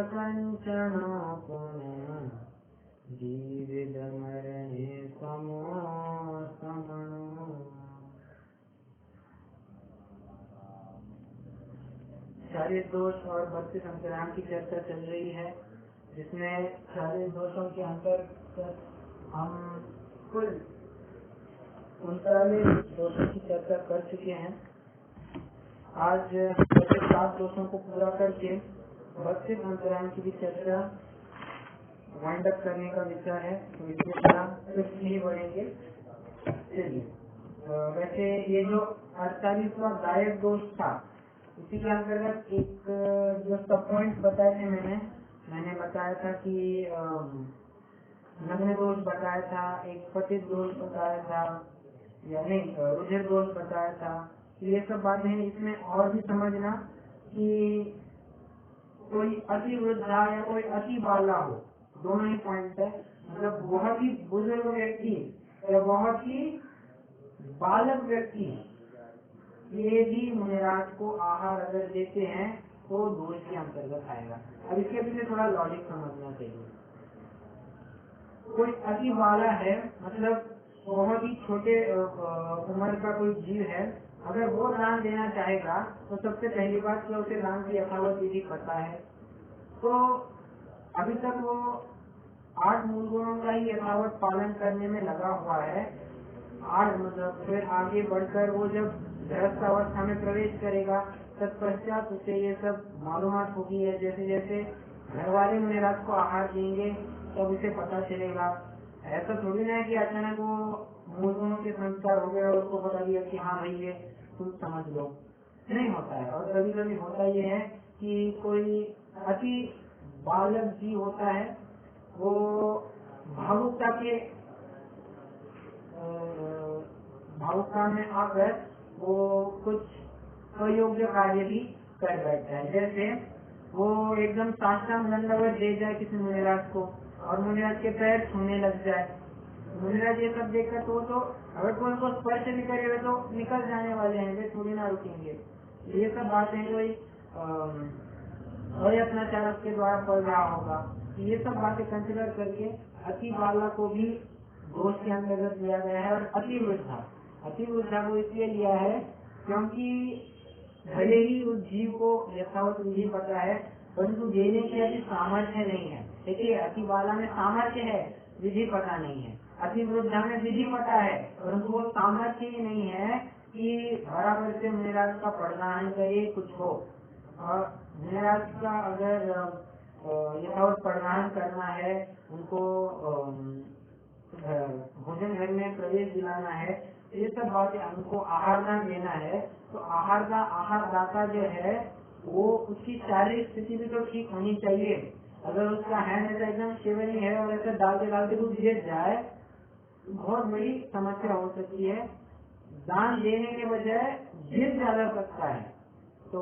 कंचन पुण्य जीवित मरणे समो समणो। शारीरिक दोष और भक्ति संक्रांत की चर्चा चल रही है, जिसमें शारीरिक दोषों के अंतर्गत हम कुल 39 दोषों की चर्चा कर चुके हैं। आज 7 दोषों को पूरा करके भक्ति संक्रांत की भी चर्चा वाइंड अप करने का विचार है, तो इसके तरह कुछ नहीं बढ़ेंगे। चलिए, वैसे ये जो 48वां गायक दोष था, इसी के अंतर्गत एक जो सब पॉइंट बताए थे मैंने बताया था कि नग्न दोष बताया था, एक पतित दोष बताया था, या नहीं रुधिर दोष बताया था। ये सब बातें हैं। इसमें और भी समझना कि कोई अति वृद्धा या कोई अति बाला हो, दोनों ही पॉइंट है। मतलब बहुत ही बुजुर्ग व्यक्ति या बहुत ही बालक व्यक्ति, ये भी मुनिराज को आहार अगर देते हैं तो दोष के अंतर्गत आएगा। अब इसके पीछे थोड़ा लॉजिक समझना चाहिए। कोई अति बाला है, मतलब बहुत ही छोटे उम्र का कोई जीव है, अगर वो दान देना चाहेगा तो सबसे पहली बात कि उसे दान की यथावत विधि पता है। तो अभी तक वो 8 मूल गुणों का ही यथावत पालन करने में लगा हुआ है। 8 मतलब फिर आगे बढ़कर वो जब गृहस्थ अवस्था में प्रवेश करेगा, तत्पश्चात उसे ये सब मालूमात होगी है। जैसे जैसे घर वाले मुनिराज को आहार देंगे तब उसे पता चलेगा। ऐसा थोड़ी ना है कि अचानक वो मूल गुणों के संस्कार हो गए और उसको बता दिया कि हाँ भाई ये तुम समझ लो, नहीं होता है। और कभी कभी होता ये है कि कोई अति बालक जी होता है, वो भावुकता में आकर वो कुछ अयोग्य कार्य भी कर बैठता है। जैसे वो एकदम साष्टांग दंडवत दे जाए किसी मुनिराज को और मुनिराज के पैर छूने लग जाए। मुनिराज ये सब देखकर तो अगर कोई उनको स्पर्श भी करेगा तो निकल जाने वाले हैं, वे थोड़ी ना रुकेंगे। ये सब बातें कोई अयत्नाचार के द्वारा पढ़ रहा होगा। ये सब बातें कंसिडर करके अति बाला को भी दोष के अंतर्गत लिया गया है। और अति वृद्धा को इसलिए लिया है क्योंकि भले ही उस जीव को यथावत विधि पता है, परंतु देने की अति सामर्थ्य नहीं है। देखिए, अति बाला में सामर्थ्य है, विधि पता नहीं है। अति वृद्धा में विधि पता है, परंतु वो सामर्थ्य ही नहीं है कि बराबर से मुनिराज का प्रदान करे कुछ हो। और मुनिराज का अगर यथावत प्रदान करना है, उनको भोजन घर में प्रवेश दिलाना है, ये सब बातें, उनको आहार दान देना है, तो आहार दाता जो है वो उसकी शारीरिक स्थिति भी तो ठीक होनी चाहिए। अगर उसका हैंड ऐसा एकदम शिवरिंग है और ऐसा डालते दूध गिर जाए तो बहुत बड़ी समस्या हो सकती है। दान देने के बजाय गिर ज्यादा सकता है। तो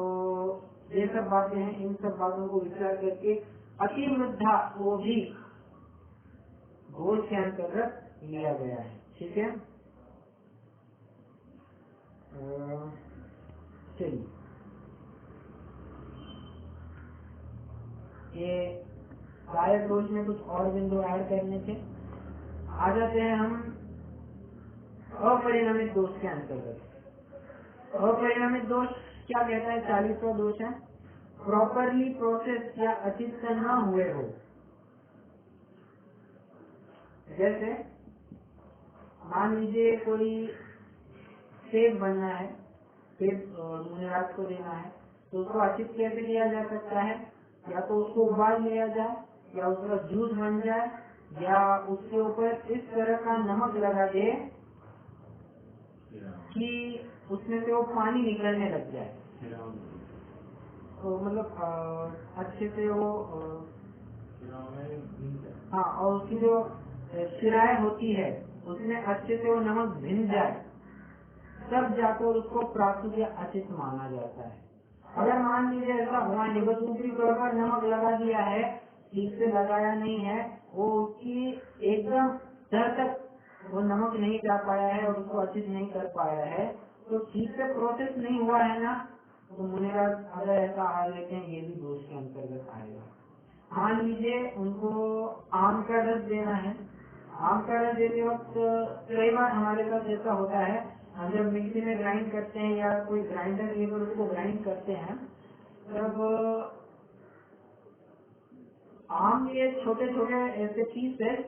ये सब बातें हैं। इन सब बातों को विचार करके अति वृद्धा को भी घोष के अंतर्गत लिया गया है। ठीक है, चलिए, ये गायक दोष में कुछ और बिंदु ऐड करने थे। आ जाते हैं हम अपरिणामित दोष के अंतर्गत। अपरिणामित दोष क्या कहता है? 40वां दोष है, प्रॉपरली प्रोसेस या अचित न हुए हो। जैसे मान लीजिए कोई सेब बनना है, सेब मुनिराज को देना है, तो उसको अचित कैसे किया जा सकता है? या तो उसको उबाल लिया जाए, या उसका जूस बन जाए, या उसके ऊपर इस तरह का नमक लगा दे कि उसमें से वो पानी निकलने लग जाए। तो मतलब अच्छे से वो हाँ, और उसकी जो शिराएं होती है उसमें अच्छे से वो नमक भिन जाए, तब जाकर उसको प्राकृत या अचित माना जाता है। अगर मान लीजिए ऐसा हुआ नहीं, बस ऊपरी तौर पर नमक लगा दिया है, ठीक से लगाया नहीं है, वो उसकी एकदम तह तक वो नमक नहीं जा पाया है और उसको अचित नहीं कर पाया है, तो ठीक से प्रोसेस नहीं हुआ है ना, तो मुनिराज अगर ऐसा आहार लेते हैं ये भी दोष के अंतर्गत आएगा। मान लीजिए उनको आम का रस देना है। आम का रस देते वक्त कई बार हमारे पास ऐसा होता है, हम जब मिक्सी में ग्राइंड करते हैं या कोई ग्राइंडर लेकर उसको ग्राइंड करते हैं, तब आम के छोटे छोटे ऐसे पीसेस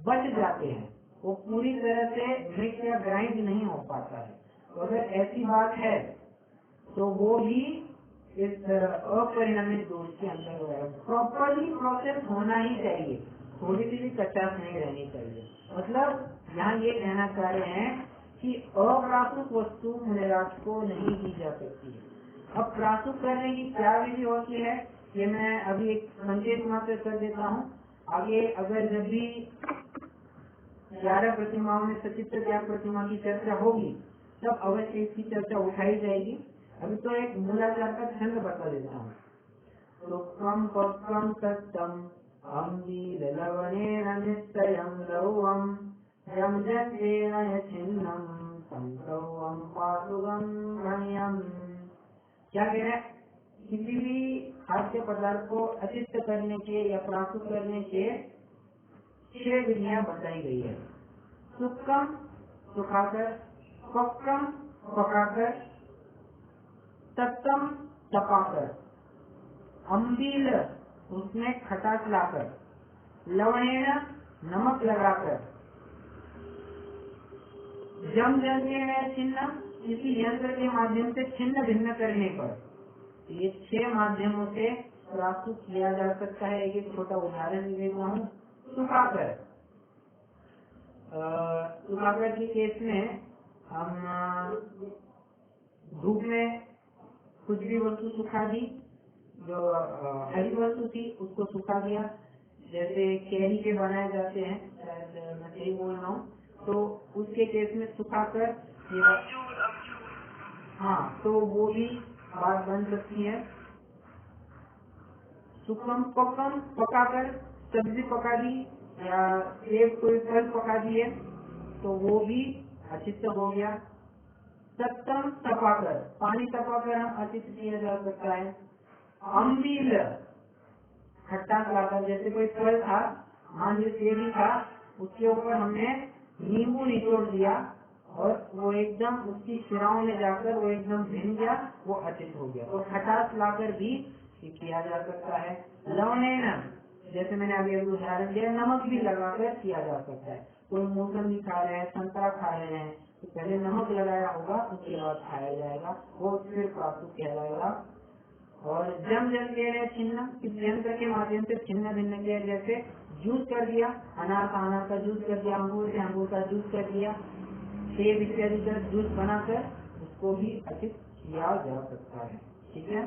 बच जाते हैं, वो पूरी तरह से मिक्स या ग्राइंड नहीं हो पाता है। तो अगर ऐसी बात है तो वो भी इस अपरिणामित दोष के अंदर है। प्रॉपरली प्रोसेस होना ही चाहिए, थोड़ी सी भी कचास नहीं रहनी चाहिए। मतलब यहाँ ये कहना चाह रहे हैं कि अप्रासुक वस्तु निराश को नहीं दी जा सकती है। अब प्रासुक करने की क्या विधि होती है, ये मैं अभी एक संकेत मात्र कर देता हूँ। आगे अगर जब भी 11 प्रतिमाओं में सचित्र त्याग प्रतिमा की चर्चा होगी तब अवश्य इसकी चर्चा उठाई जाएगी। अभी तो एक मूलाचार का छंद बता देता हूँ। सुखम पक्वम सत्यम अम्बीलवनेन निश्चयं लौवं यं जन्तेन यच्छिन्नं संसौवं पासुगं गम्यम्। क्या कह रहे हैं, किसी भी खाद्य पदार्थ को अचित करने के या प्रासुक करने के 6 विधियां बताई गई है। सुखम सुखाकर, पक्वम पकाकर, तत्तम तपाकर, अम्बील उसमें खटास लाकर, लवणेन नमक लगाकर, जम जलने छिन्न किसी यंत्र के माध्यम से छिन्न भिन्न करने पर, ये 6 माध्यमों से प्रासुक किया जा सकता है। एक छोटा उदाहरण देता हूँ। सुखाकर, सुखाकर के केस में हम धूप में कुछ भी वस्तु सुखा दी, जो हरी वस्तु थी उसको सुखा दिया, जैसे केरी के बनाए जाते हैं, शायद मैं सही बोल रहा हूँ, तो उसके केस में सुखाकर हाँ तो वो भी बात बन सकती है। सुखम पकम पकाकर सब्जी पका दी या एक कोई फल पका दिए तो वो भी अचित हो गया। सत्तम तपाकर, पानी तपाकर हम अचित किया जा सकता है। अम्बील खट्टा लाकर, जैसे कोई फल था, मान लीजिए सेब था, उसके ऊपर हमने नींबू निचोड़ दिया और वो एकदम उसकी शिराओं में जाकर वो एकदम भिन गया, वो अचित हो गया। तो खटास लाकर भी किया जा सकता है। लवणेन, जैसे मैंने अभी उदाहरण दिया, नमक भी लगाकर किया जा सकता है। कोई मौसमी खा रहे हैं, संतरा खा रहे हैं, तो पहले नमक लगाया होगा, उसके बाद खाया जाएगा, वो फिर प्रासुक कहलाएगा। और जम के छिन्न, इस यंत्र के माध्यम से छिन्न भिन्न किया, जैसे जूस कर दिया, अनार का जूस कर दिया, अंगूर से अंगूर का जूस कर दिया, सेब इत्यादि का जूस बनाकर उसको भी अचित किया जा सकता है। ठीक है,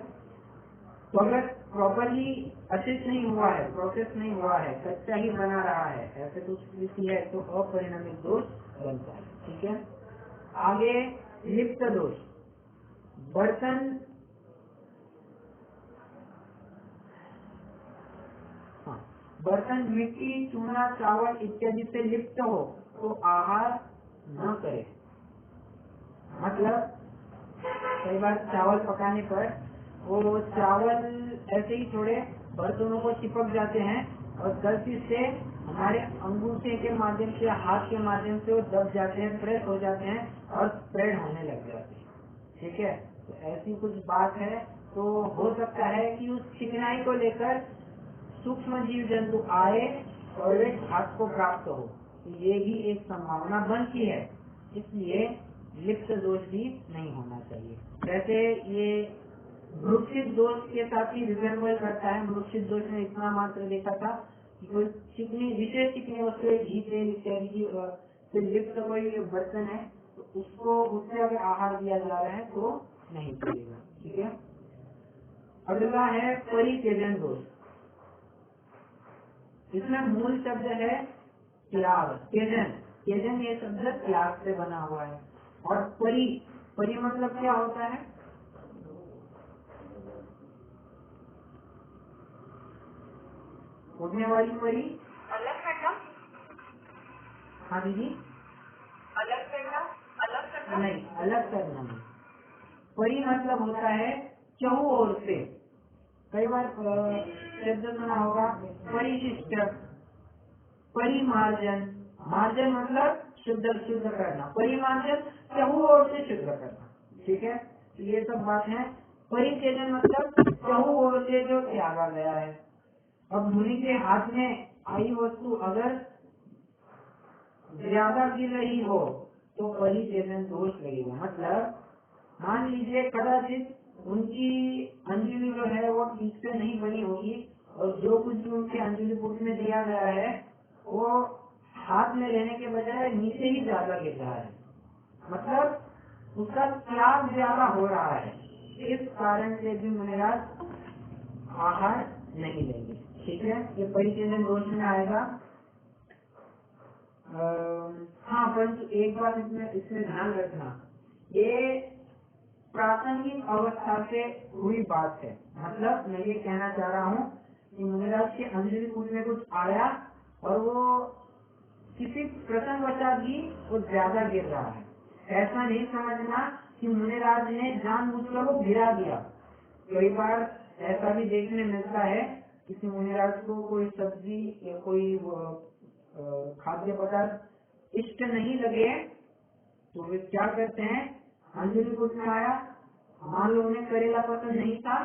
तो अगर प्रॉपरली अचित नहीं हुआ है, प्रोसेस नहीं हुआ है, कच्चा ही बना रहा है, ऐसे कुछ स्थिति है तो अपरिणामित दोष बनता है। ठीक है, आगे लिप्त दोष। बर्तन बर्तन मिट्टी, चूना, चावल इत्यादि से लिप्त हो तो आहार न करे। मतलब कई बार चावल पकाने पर वो चावल ऐसे ही थोड़े बर्तनों को चिपक जाते हैं और गलती से हमारे अंगूठे के माध्यम से, हाथ के माध्यम से वो दब जाते हैं, प्रेस हो जाते हैं और स्प्रेड होने लग जाते हैं। ठीक है, तो ऐसी कुछ बात है, तो हो सकता है कि उस चिकनाई को लेकर सूक्ष्म जीव जंतु आए और वे हाथ को प्राप्त हो, तो ये भी एक संभावना बनती है। इसलिए लिप्त दोष भी नहीं होना चाहिए। वैसे ये मृक्षित दोष के साथ ही रिजर्वल करता है। मृक्षित दोष में इतना मात्र देखा था कि कोई चिकनी, विशेष चिकनी वस्तु, घी, तेल इत्यादि की से लिप्त कोई बर्तन है तो उसको, उससे अगर आहार दिया जा रहा है तो नहीं चलेगा। ठीक है, अगला है परित्यजन दोष। इसमें मूल शब्द है त्याग, त्यजन। त्यजन ये शब्द त्याग से बना हुआ है। और परि, परि मतलब क्या होता है? उड़ने वाली परी, अलग करना, हाँ दीदी, अलग करना, अलग करना, नहीं अलग करना नहीं। परी मतलब होता है चहु ओर से, कई बार शब्द सुना होगा परिशिष्ट, परिमार्जन। मार्जन मतलब शुद्ध करना, परिमार्जन चहु ओर से शुद्ध करना। ठीक है, ये सब बात है। परिच्छेदन मतलब चहु ओर से जो त्यागा गया है। अब मुनि के हाथ में आई वस्तु अगर ज्यादा गिर रही हो तो परिच्छेदन दोष लगेगा। मतलब मान लीजिए कदाचित उनकी अंजलि जो है वो ठीक से नहीं बनी होगी और जो कुछ भी उनके अंजलि पुट में दिया गया है वो हाथ में लेने के बजाय नीचे ही ज्यादा गिर रहा है, मतलब उसका त्याग ज्यादा हो रहा है। इस कारण से भी मुनिराज आहार नहीं लेंगे। ठीक है, ये परिच्छेदन दोष में आएगा। हाँ, परंतु एक बात इसमें ध्यान रखना, ये प्रासंगिक अवस्था से हुई बात है। मतलब मैं ये कहना चाह रहा हूँ कि मुनिराज के अंजलि पुट में कुछ आया और वो किसी प्रसंगवशात ही वो ज्यादा गिर रहा है। ऐसा नहीं समझना कि मुनिराज ने जानबूझकर वो गिरा दिया। कई बार ऐसा भी देखने मिलता है, किसी मुनिराज को कोई सब्जी या कोई खाद्य पदार्थ इष्ट नहीं लगे तो वे क्या करते हैं, अंजलि कुछ में आया, मान लो उन्हें करेला पसंद नहीं था,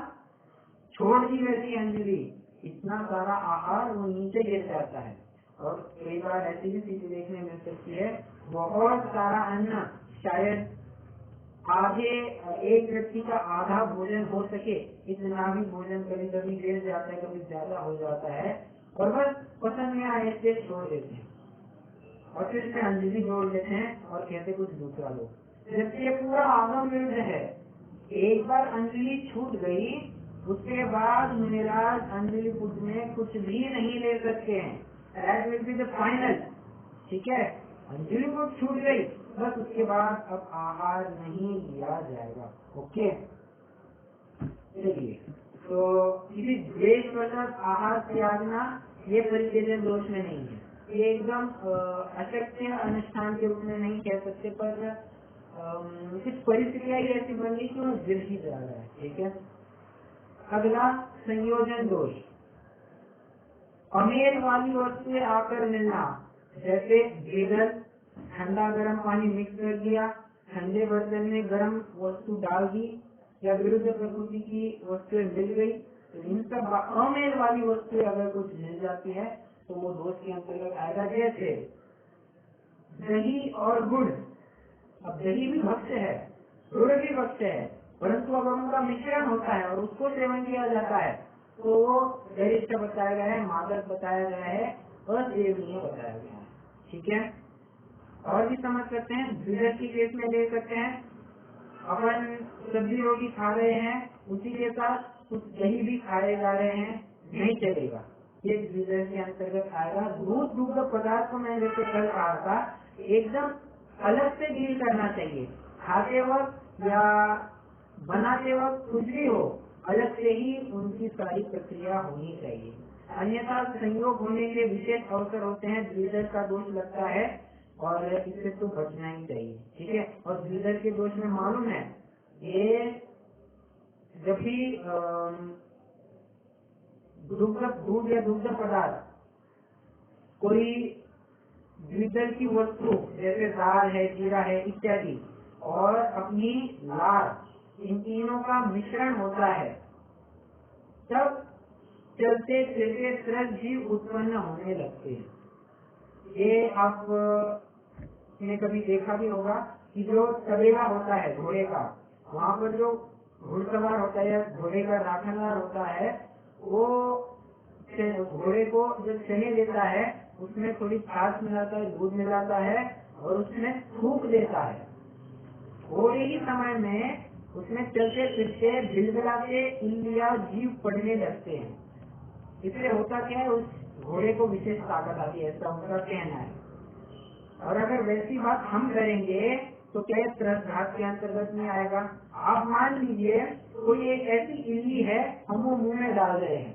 छोड़ दी वैसी अंजलि, इतना सारा आहार वो नीचे गिर जाता है। और कई बार ऐसी भी स्थिति देखने मिल सकती है, बहुत सारा अन्न, शायद आधे एक व्यक्ति का आधा भोजन हो सके, इतना भी भोजन कभी कभी गिर जाता है, कभी ज्यादा हो जाता है और बस पसंद में आए ऐसे छोड़ देते हैं और फिर से अंजलि जोड़ देते हैं और कहते कुछ दूसरा लो। जबकि ये पूरा आगम विरुद्ध है। एक बार अंजलि छूट गई, उसके बाद मुनिराज अंजलि पुट में कुछ भी नहीं ले सकते हैं। That will be the final. ठीक है, अंजलि पुट छूट गई, बस उसके बाद अब आहार नहीं लिया जाएगा। ओके, चलिए, तो किसी द्वेषवश आहार त्यागना ये परिच्छेदन दोष में नहीं है। ये एकदम अशक्य अनुष्ठान के रूप में नहीं कह सकते, पर कुछ परिस्थितियां ऐसी बन गई कि वो गिर ही जा रहा है। ठीक है, अगला संयोजन दोष, अमेल वाली वस्तुएं आकर मिलना, जैसे गीजर, ठंडा गर्म पानी मिक्स कर दिया, ठंडे बर्तन में गर्म वस्तु डाल दी या विरुद्ध प्रकृति की वस्तुएं मिल गई, तो इन सब अमेल वाली वस्तुएं अगर कुछ मिल जाती है तो वो दोष के अंतर्गत आएगा। जैसे दही और गुड़, अब दही भी भक्ष्य है, गुड़ भी भक्ष्य है, परंतु अगर उनका मिश्रण होता है और उसको सेवन किया जाता है तो वो गरिष्ठ बताया गया है, मादक बताया गया है और सेवनीय बताया गया है। ठीक है, और भी समझ सकते हैं, द्विदल की केस में ले सकते हैं, अपन सब्जी रोटी खा रहे हैं, उसी के साथ कुछ दही भी खाए जा रहे हैं, नहीं चलेगा, ये द्विदल के अंतर्गत आएगा। दूध दुग्ध पदार्थ को मैं जैसे कल कहा था, एकदम अलग से डील करना चाहिए। खाते वक्त या बनाते वक्त कुछ भी हो, अलग से ही उनकी सारी प्रक्रिया होनी चाहिए, अन्यथा संयोग होने के विशेष अवसर होते हैं, द्विदल का दोष लगता है और इससे तो बचना ही चाहिए। ठीक है, और द्विदल के दोष में मालूम है, ये जब भी दूध या दुग्ध पदार्थ कोई द्विदल की वस्तु जैसे दाल है, जीरा है इत्यादि और अपनी लार, इन तीनों का मिश्रण होता है, तब चलते फिरते त्रस जीव उत्पन्न होने लगते हैं। ये आप ने कभी देखा भी होगा कि जो तबेला होता है घोड़े का, वहाँ पर जो घुड़सवार होता है या घोड़े का राखनदार होता है, वो घोड़े को जब चने देता है उसमें थोड़ी छाछ मिलाता है, दूध मिलाता है और उसमें थूक देता है। थोड़े ही समय में उसमें चलते फिरते बिलबिलाते इंद्रिया जीव पड़ने लगते हैं। इसलिए होता क्या है, उस घोड़े को विशेष ताकत आती है, ऐसा उनका कहना है। और अगर वैसी बात हम करेंगे तो क्या त्रस घात के अंतर्गत नहीं आएगा। आप मान लीजिए कोई एक ऐसी इल्ली है, हम वो मुंह में डाल रहे हैं,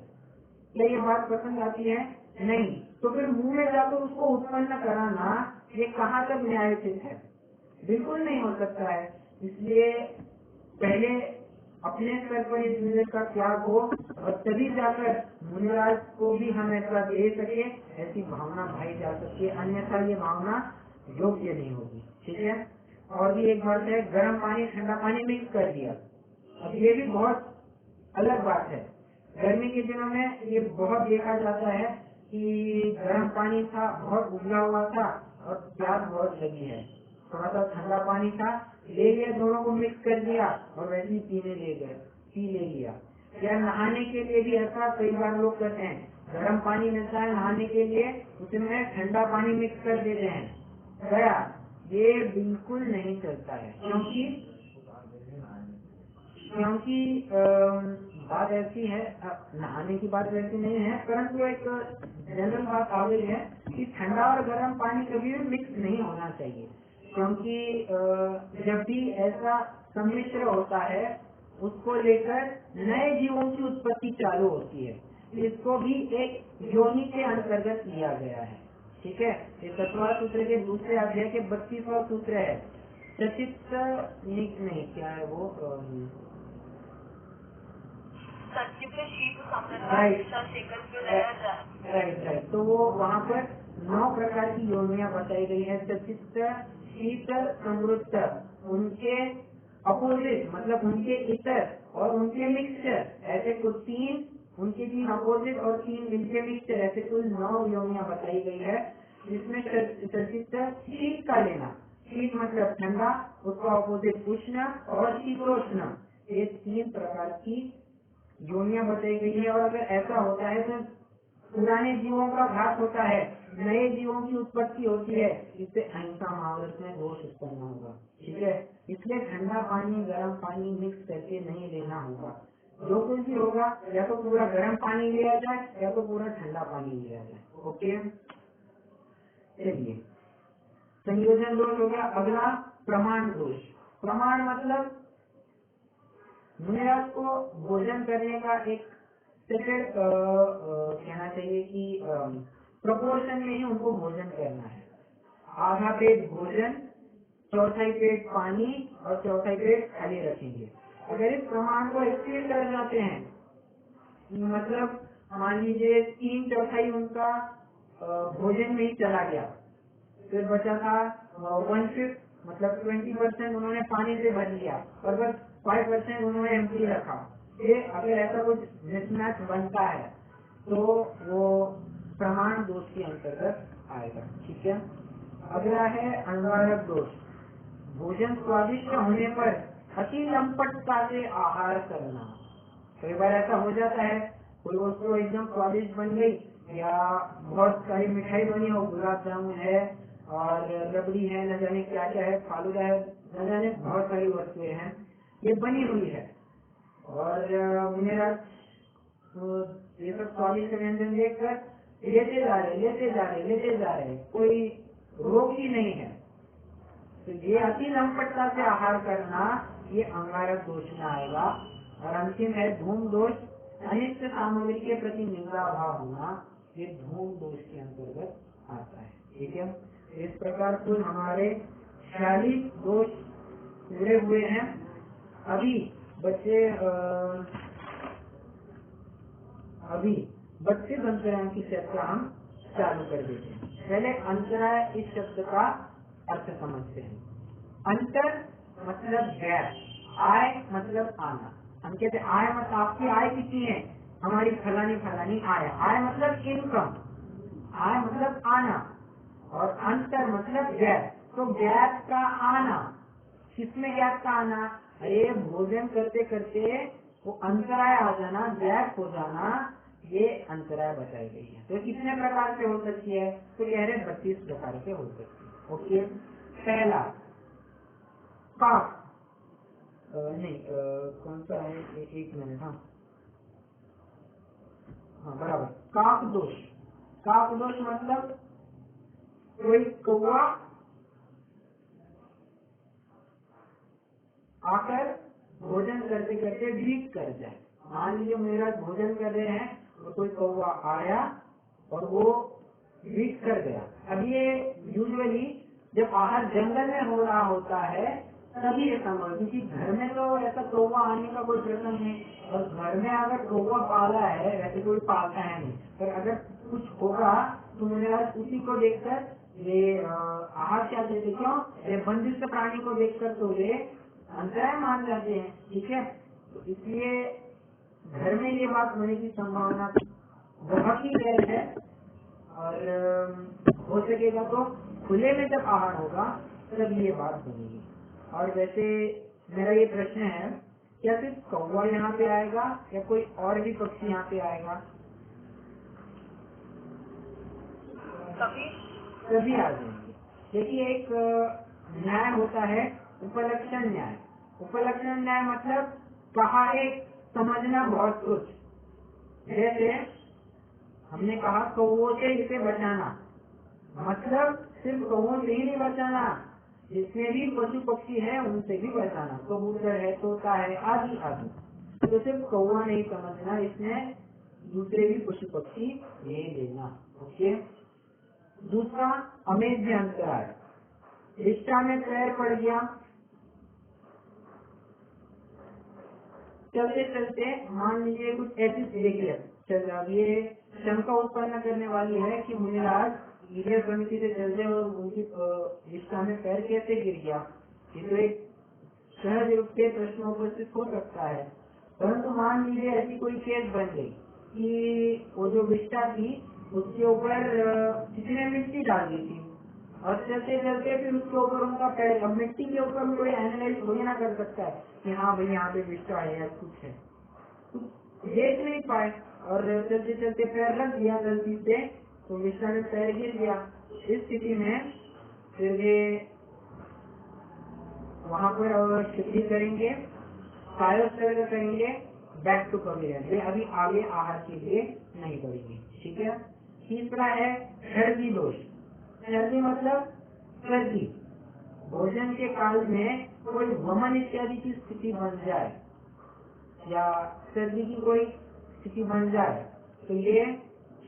क्या ये बात पसंद आती है? नहीं। तो फिर मुंह में जाकर उसको उत्पन्न कराना ये कहाँ तक न्यायोचित है? बिल्कुल नहीं हो सकता है। इसलिए पहले अपने स्तर पर इस विवेक का त्याग हो और तभी जाकर मुनिराज को भी हम ऐसा दे सके, ऐसी भावना भाई जा सकती है, अन्यथा ये भावना योग्य नहीं होगी। ठीक है। और भी एक बात है, गर्म पानी ठंडा पानी मिक्स कर दिया। अब ये भी बहुत अलग बात है। गर्मी के दिनों में ये बहुत देखा जाता है कि गर्म पानी था, बहुत उबला हुआ था और प्यास बहुत लगी है, थोड़ा सा ठंडा पानी था, ले लिया, दोनों को मिक्स कर दिया और वैसे ही पी ले लिया। या नहाने के लिए भी ऐसा कई बार लोग करते हैं, गर्म पानी मिलता है नहाने के लिए, उसमें ठंडा पानी मिक्स कर देते हैं, गया। ये बिल्कुल नहीं चलता है, क्योंकि बात ऐसी है, नहाने की बात वैसी नहीं है, परंतु एक जनरल बात आ गई है कि ठंडा और गर्म पानी कभी भी मिक्स नहीं होना चाहिए, क्योंकि जब भी ऐसा सम्मिश्र होता है उसको लेकर नए जीवों की उत्पत्ति चालू होती है। इसको भी एक योनि के अंतर्गत लिया गया है। ठीक है। ये 7वां सूत्र के दूसरे अध्याय के 32वां सूत्र है। सचित नहीं, क्या है वो, राइट। तो वो वहाँ पर 9 प्रकार की योनियां बताई गई है। सचित, शीतल, समृद्ध, उनके अपोजिट मतलब उनके इतर और उनके मिक्सचर, ऐसे कुल 3, उनके 3 अपोजिट और 3 इनके मिक्सचर, ऐसे कुल 9 योनियां बताई गई है। जिसमें सचित शीत का लेना, शीत मतलब ठंडा, उसका अपोजिट उष्ण और शीतोष्ण, ये 3 प्रकार की योनियां बताई गई है। और अगर ऐसा होता है तो पुराने जीवों का घात होता है, नए जीवों की उत्पत्ति होती है, इससे अहिंसा महाव्रत में दोष उत्पन्न होगा। ठीक है। इसलिए ठंडा पानी गर्म पानी मिक्स करके नहीं लेना होगा। जो कुछ भी होगा, या तो पूरा गर्म पानी लिया जाए या तो पूरा ठंडा पानी लिया जाए। ओके, चलिए, संयोजन दोष हो गया। अगला प्रमाण दोष। प्रमाण मतलब मुनिराज को भोजन करने का एक सेपरेट कहना चाहिए कि प्रोपोर्शन में ही उनको भोजन करना है। आधा पेट भोजन, चौथाई पेट पानी और चौथाई पेट खाली रखेंगे। अगर इस प्रमाण को एक्सीड कर जाते हैं, मतलब मान लीजिए 3/4 उनका भोजन में ही चला गया, फिर बचा था 1/5, मतलब 20% उन्होंने पानी से भर लिया और बस 5% उन्होंने एम्प्टी रखा। ये अगर ऐसा कुछ मिसमैच बनता है तो वो प्रमाण दोष के अंतर्गत आएगा। ठीक है। अगला है अंगारक दोष। भोजन स्वादिष्ट होने पर अति लंपटता से आहार करना। कई बार ऐसा हो जाता है, कोई वस्तु एकदम स्वादिष्ट बन गई या बहुत सारी मिठाई बनी हो, गुलाब जामुन है और रबड़ी है, न जाने क्या क्या है, फालूदा है, न जाने बहुत सारी वस्तुएं हैं, ये बनी हुई है और मेरा ये सब स्वादिष्ट व्यंजन देखकर लेते जा रहे, कोई रोग ही नहीं है, तो ये अति लंपटता से आहार करना, ये अंगारक दोष में आएगा। और अंतिम है धूम दोष। अनिष्ट सामग्री के प्रति निंदा भाव होना, ये धूम दोष के अंतर्गत आता है। ठीक है। इस प्रकार कुल हमारे 46 दोष पूरे हुए हैं। अभी बच्चे अंतराय की चर्चा हम चालू कर देते हैं। पहले अंतराय इस शब्द का अर्थ समझते हैं। अंतर मतलब गैप, आय मतलब आना। हम कहते हैं आय मतलब आपकी आय कितनी है, हमारी फलानी आय। आय मतलब इनकम, आय मतलब आना, और अंतर मतलब गैप। तो गैप का आना, किसमें गैप का आना, अरे भोजन करते करते वो अंतराय आ जाना, गैप हो जाना, ये अंतराय बताई गई है। तो कितने प्रकार से हो सकती है, तो कह रहे 32 प्रकार से हो सकती है। ओके। पहला काक, कौन सा है, एक मिनट, हाँ बराबर, काक दोष। काक दोष मतलब कोई कौवा आकर भोजन करते करते बीट कर जाए। मान लीजिए मेरा भोजन कर रहे हैं तो कोई कौवा आया और वो बीट कर गया। अब ये यूजुअली जब आहार जंगल में हो रहा होता है तभी ये संभव, क्योंकि घर में तो ऐसा कौवा आने का कोई प्रश्न नहीं, और घर में अगर कौवा पाला है, वैसे कोई पालता है नहीं, पर अगर कुछ होगा तो मुझे आज उसी को देखकर ये आहार क्या देते, क्यों ये बंदिस्त प्राणी को देखकर तो वे अंतराय मान जाते हैं, ठीक है। तो इसलिए घर में ये बात होने की संभावना बहुत ही गैर है, और हो सकेगा तो खुले में जब आहार होगा तब ये बात बनेगी। और वैसे मेरा ये प्रश्न है, क्या सिर्फ कौवा यहाँ पे आएगा या कोई और भी पक्षी यहाँ पे आएगा? सभी आ जाएंगे। देखिए, एक न्याय होता है उपलक्षण न्याय। उपलक्षण न्याय मतलब कहा एक, समझना बहुत कुछ। जैसे हमने कहा कौवों से इसे बचाना, मतलब सिर्फ कौवों से ही नहीं बचाना, जितने भी पशु पक्षी है उनसे भी बचाना, कबूतर है, तोता है, आदि आदि। तो सिर्फ कौवा नहीं समझना, इसमें दूसरे भी पशु पक्षी ले लेना। ओके। दूसरा, अमेध्य अंतराय। रिश्ता में पैर पड़ गया, चलते चलते मान लीजिए कुछ ऐसी देखिए, चल अब ये शंका उत्पन्न करने वाली है कि मुझे आज ईडिया समिति से चलते और उनकी रिश्ता में पैर कैसे गिर गया। ये तो एक सहज रूप से प्रश्न उपस्थित हो सकता है, परंतु मान लीजिए ऐसी कोई केस बन गई कि वो जो विष्टा थी उसके ऊपर किसी ने मिट्टी डाल दी थी, और चलते चलते फिर उसके ऊपर उनका पैर, अब मिट्टी के ऊपर कोई एनालाइज थोड़ी ना कर सकता है कि हाँ भाई यहाँ पे विष्टा है या कुछ है, देख नहीं पाए और चलते चलते पैर रख दिया गलती से, तो विष्टा में पैर गिर गया। इस स्थिति में फिर वे वहाँ पर शुद्धि करेंगे, कायोत्सर्ग करेंगे, बैक टू पवेलियन, वे अभी आगे आहार के लिए नहीं करेंगे, ठीक है। तीसरा है सर्दी दोष। सर्दी मतलब सर्दी, भोजन के काल में कोई वमन इत्यादि की स्थिति बन जाए या सर्दी की कोई स्थिति बन जाए तो ये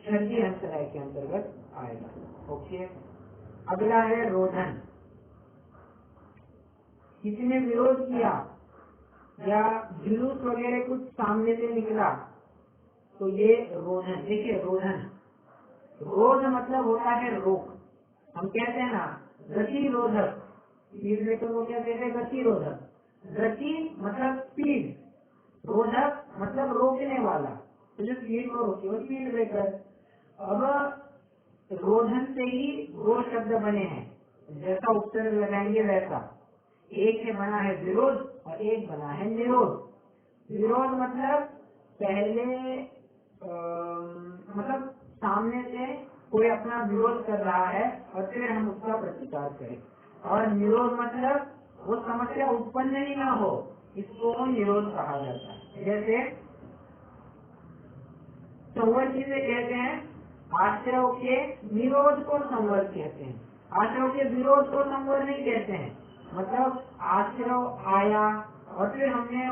सर्दी अंतराय के अंतर्गत आएगा। ओके। अगला है रोधन। किसी ने विरोध किया या जुलूस वगैरह कुछ सामने से निकला तो ये रोधन। देखिए, रोधन, रोध मतलब होता है रोक। हम कहते हैं ना गतिरोधक, तो वो क्या कहते हैं, गतिरोधक। गति मतलब स्पीड, रोधक मतलब रोकने वाला, तो जो स्पीड को रोके वो स्पीड ब्रेकर। अब रोधन से ही दो शब्द बने हैं, जैसा उत्तर लगाएंगे वैसा। एक से बना है विरोध और एक बना है निरोध। विरोध मतलब पहले मतलब सामने से कोई अपना विरोध कर रहा है और फिर हम उसका प्रतिकार करें, और निरोध मतलब वो समस्या उत्पन्न ही ना हो, इसको निरोध कहा जाता है। जैसे संवर्ती से कहते हैं, आश्रव के निरोध को संवर कहते हैं, आश्रव के विरोध को संवर नहीं कहते हैं। मतलब आश्रव आया और फिर हमने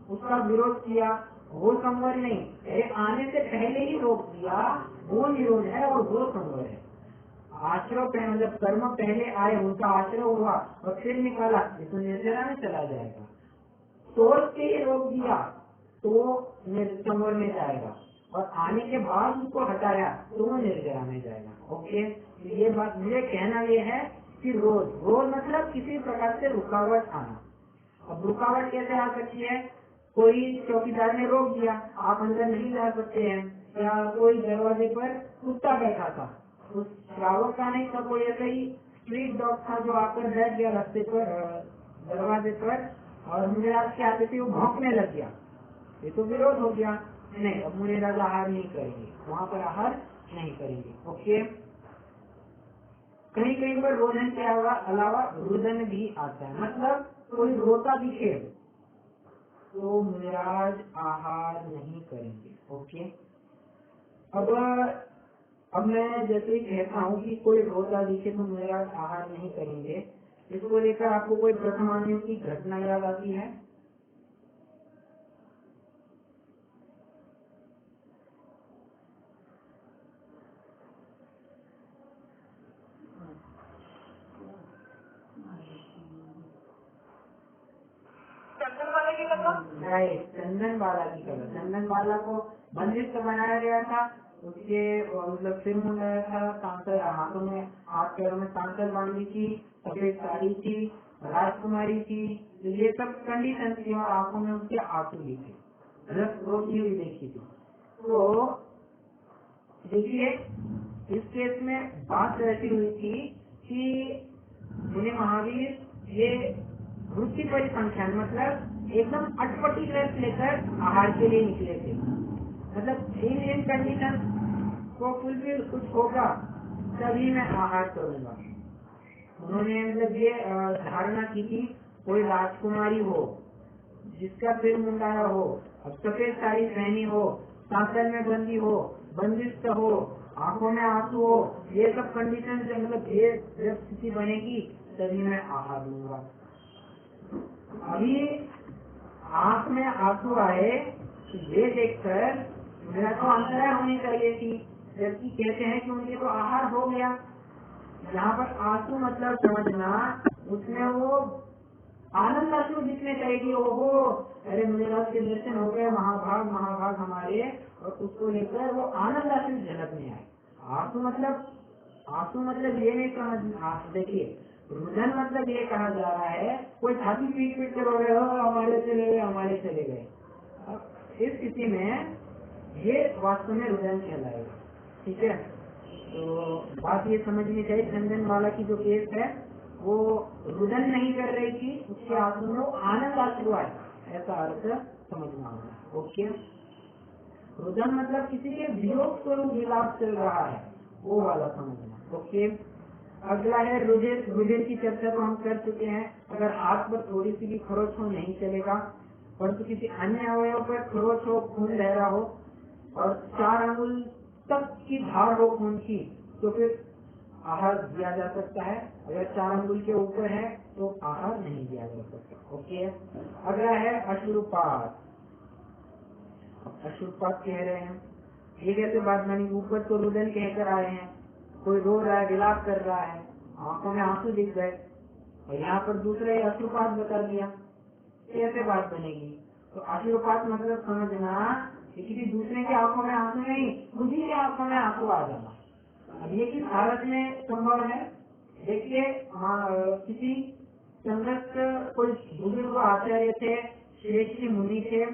उसका विरोध किया, वो संवर नहीं, आने से पहले ही रोक दिया, वो निरोध है और वो संवर है। आश्रव पहले मतलब कर्म पहले आए, उनका आश्रव हुआ और फिर निकाला, ये तो निर्जरा में चला जाएगा। सोच के ही रोक दिया तो संवर में जाएगा, और आने के बाद उसको हटाया तो वो निर्जरा में जाएगा। ओके। तो ये बात मुझे कहना ये है कि रोज मतलब किसी प्रकार से रुकावट आना। अब रुकावट कैसे आ सकती है, कोई चौकीदार ने रोक दिया, आप अंदर नहीं जा सकते हैं, या कोई दरवाजे पर कुत्ता बैठा था, उस श्रावक का नहीं था, कोई ऐसा ही स्ट्रीट डॉग था जो आकर बैठ गया रास्ते पर दरवाजे पर, और मुझे आज के आते थे वो भौंकने लग गया, ये तो विरोध हो गया। नहीं, अब मुझे आहार नहीं करेंगे, वहाँ पर आहार नहीं करेंगे। ओके। कहीं कहीं पर रोदन के अलावा रुदन भी आता है, मतलब कोई रोता दिखे तो मुराज आहार नहीं करेंगे। ओके। अब मैं जैसे ही कहता हूँ कि कोई रोता दिखे तो मुराज आहार नहीं करेंगे, इसको लेकर आपको कोई प्रथमानियों की घटना याद आती है? की कथा। राइट, चंदन बाला की कथा। चंदन बाला को बंदिश बनाया गया था, उसके मतलब सिर मुंडाया था, सांसल हाथों में, हाथ पैरों में सांसल बांधी थी, सफेद साड़ी थी, राजकुमारी थी। तो ये सब कंडीशन थी और आंखों में उसके आंसू भी थे, रस रोशनी भी देखी थी। तो देखिए इस केस में बात ऐसी हुई थी कि मुनि महावीर ये वृत्ति परिसंख्यान मतलब एकदम अटपटी रस लेकर आहार के लिए निकले थे। मतलब इन कंडीशन को फुलफिल कुछ होगा तभी मैं आहार करूंगा। उन्होंने मतलब ये धारणा की थी, कोई राजकुमारी हो जिसका सिर मुंडाया हो, सफेद साड़ी पहनी हो, सांसल में बंदी हो, बंदिस्त हो, आंखों में आंसू हो, ये सब कंडीशन से मतलब ये जब स्थिति बनेगी तभी मैं आहार लूंगा। अभी आंख में आंसू आए तो ये देखकर मेरा तो अंतराय होनी चाहिए थी, जबकि कहते हैं कि उनके तो आहार हो गया। यहाँ पर आंसू मतलब समझना, उसमें वो आनंद आंसू दिखने चाहिए। ओहो अरे मुझे रस के दर्शन हो गए, महाभाग महाभाग हमारे, और उसको लेकर वो आनंद आंसू झलकने आए। आंसू मतलब ये नहीं समझना। देखिए रुदन मतलब ये कहा जा रहा है कोई छाती पीट पीट कर हो गए, हमारे चले गए हमारे चले गए। इस स्थिति में ये वास्तव में रुदन कहलाएगा। ठीक है, तो बात ये समझनी चाहिए, चंदन वाला की जो केस है वो रुदन नहीं कर रही थी, उसके आंसू में वो आनंद आंसू आए, ऐसा अर्थ समझना होगा। ओके, रुदन मतलब किसी के वियोग स्वरूप विलाप चल रहा है, वो वाला समझना। ओके, अगला है रुधिर। रुधिर की चर्चा तो हम कर चुके हैं। अगर हाथ पर थोड़ी सी भी खरोच हो नहीं चलेगा, परंतु किसी अन्य अवयव पर खरोच हो, खून बह रहा हो और 4 अंगुल तक की धार हो खून की, तो फिर आहार दिया जा सकता है। अगर 4 अंगुल के ऊपर है तो आहार नहीं दिया जा सकता। ओके, अगला है अश्रुपात। अश्रुपात कह रहे हैं, ये कैसे बात मानी? ऊपर तो रुदन कहकर आए हैं, कोई रो रहा है, विलाप कर रहा है, आंखों में आंसू दिख गए, और यहाँ पर दूसरे अश्रुपात बता दिया, कैसे बात बनेगी? तो अश्रुपात मतलब समझना कि किसी दूसरे की आंखों में आंसू नहीं, खुद ही की आंखों में आंसू आ जाना। अब ये किस हालत में संभव है? देखिए किसी संगत कोई बुजुर्ग आचार्य थे, श्रेष्ठ मुनि थे,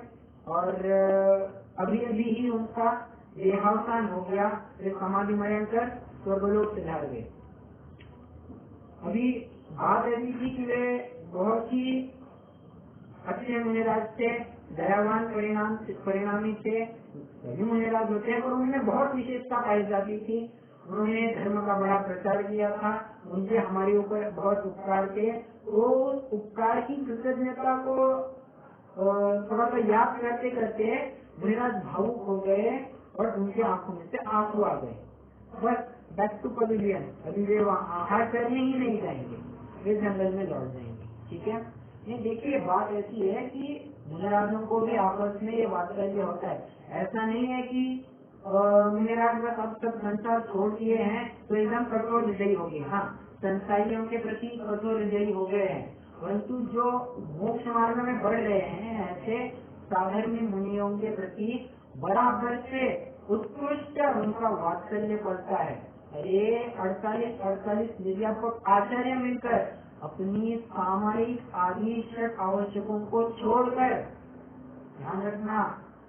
और अभी अभी ही उनका देहावसान हो गया, वे समाधि मरण कर स्वर्गलोक सिधार गए। अभी बात ऐसी थी कि वे बहुत ही अच्छे मुनिराज थे, दयावान परिणामी थे। सभी मुनिराज होते हैं, पर उनमें बहुत विशेषता पाई जाती थी। उन्होंने धर्म का बड़ा प्रचार किया था, उनके हमारे ऊपर बहुत उपकार थे। वो उपकार की कृतज्ञता को थोड़ा सा याद करते करते मुनिराज भावुक हो गए और उनके आंखों में से आंसू आ गए। बस बैक टू पवेलियन, अभी वे वहाँ आहार करने ही नहीं जाएंगे, वे जंगल में लौट जाएंगे। ठीक है, ये देखिए बात ऐसी है कि मुनिराजों को भी आपस में ये वात्सल्य होता है। ऐसा नहीं है कि मुनिराज बस अब तक संसार छोड़ दिए हैं तो एकदम कठोर हृदय हो गए। हाँ, संसारियों के प्रति कठोर हृदय हो गए हैं, परंतु जो मोक्ष मार्ग में बढ़ रहे हैं ऐसे साधर्मी मुनियों के प्रति बराबर से उत्कृष्ट उनका वात्सल्य पड़ता है। अरे 48 निर्यापक आचार्य मिलकर अपनी सामयिक आदि षट आवश्यकों को छोड़कर, ध्यान रखना,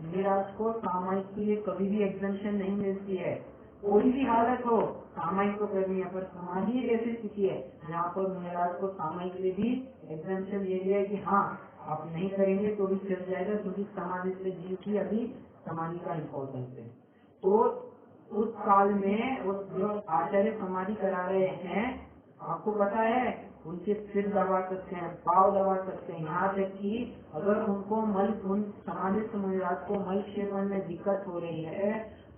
मुनिराज को सामयिक के लिए कभी भी एग्जम्पशन नहीं मिलती है। कोई भी हालत हो सामयिक को करनी है, पर समाधि एक ऐसी स्थिति है जहाँ पर मुनिराज को सामयिक से भी एग्जम्पशन दे दिया है कि हाँ आप नहीं करेंगे तो भी चल जाएगा, क्योंकि समाधि से जीव की अभी समाधि का इम्पोर्टेंस है। तो उस काल में वो जो आचार्य समाधि करा रहे हैं, आपको पता है उनके सिर दबा सकते हैं, पाव दबा सकते हैं, यहाँ तक कि अगर उनको उन समाधिस्थ मुनिराज को मल क्षेत्र में दिक्कत हो रही है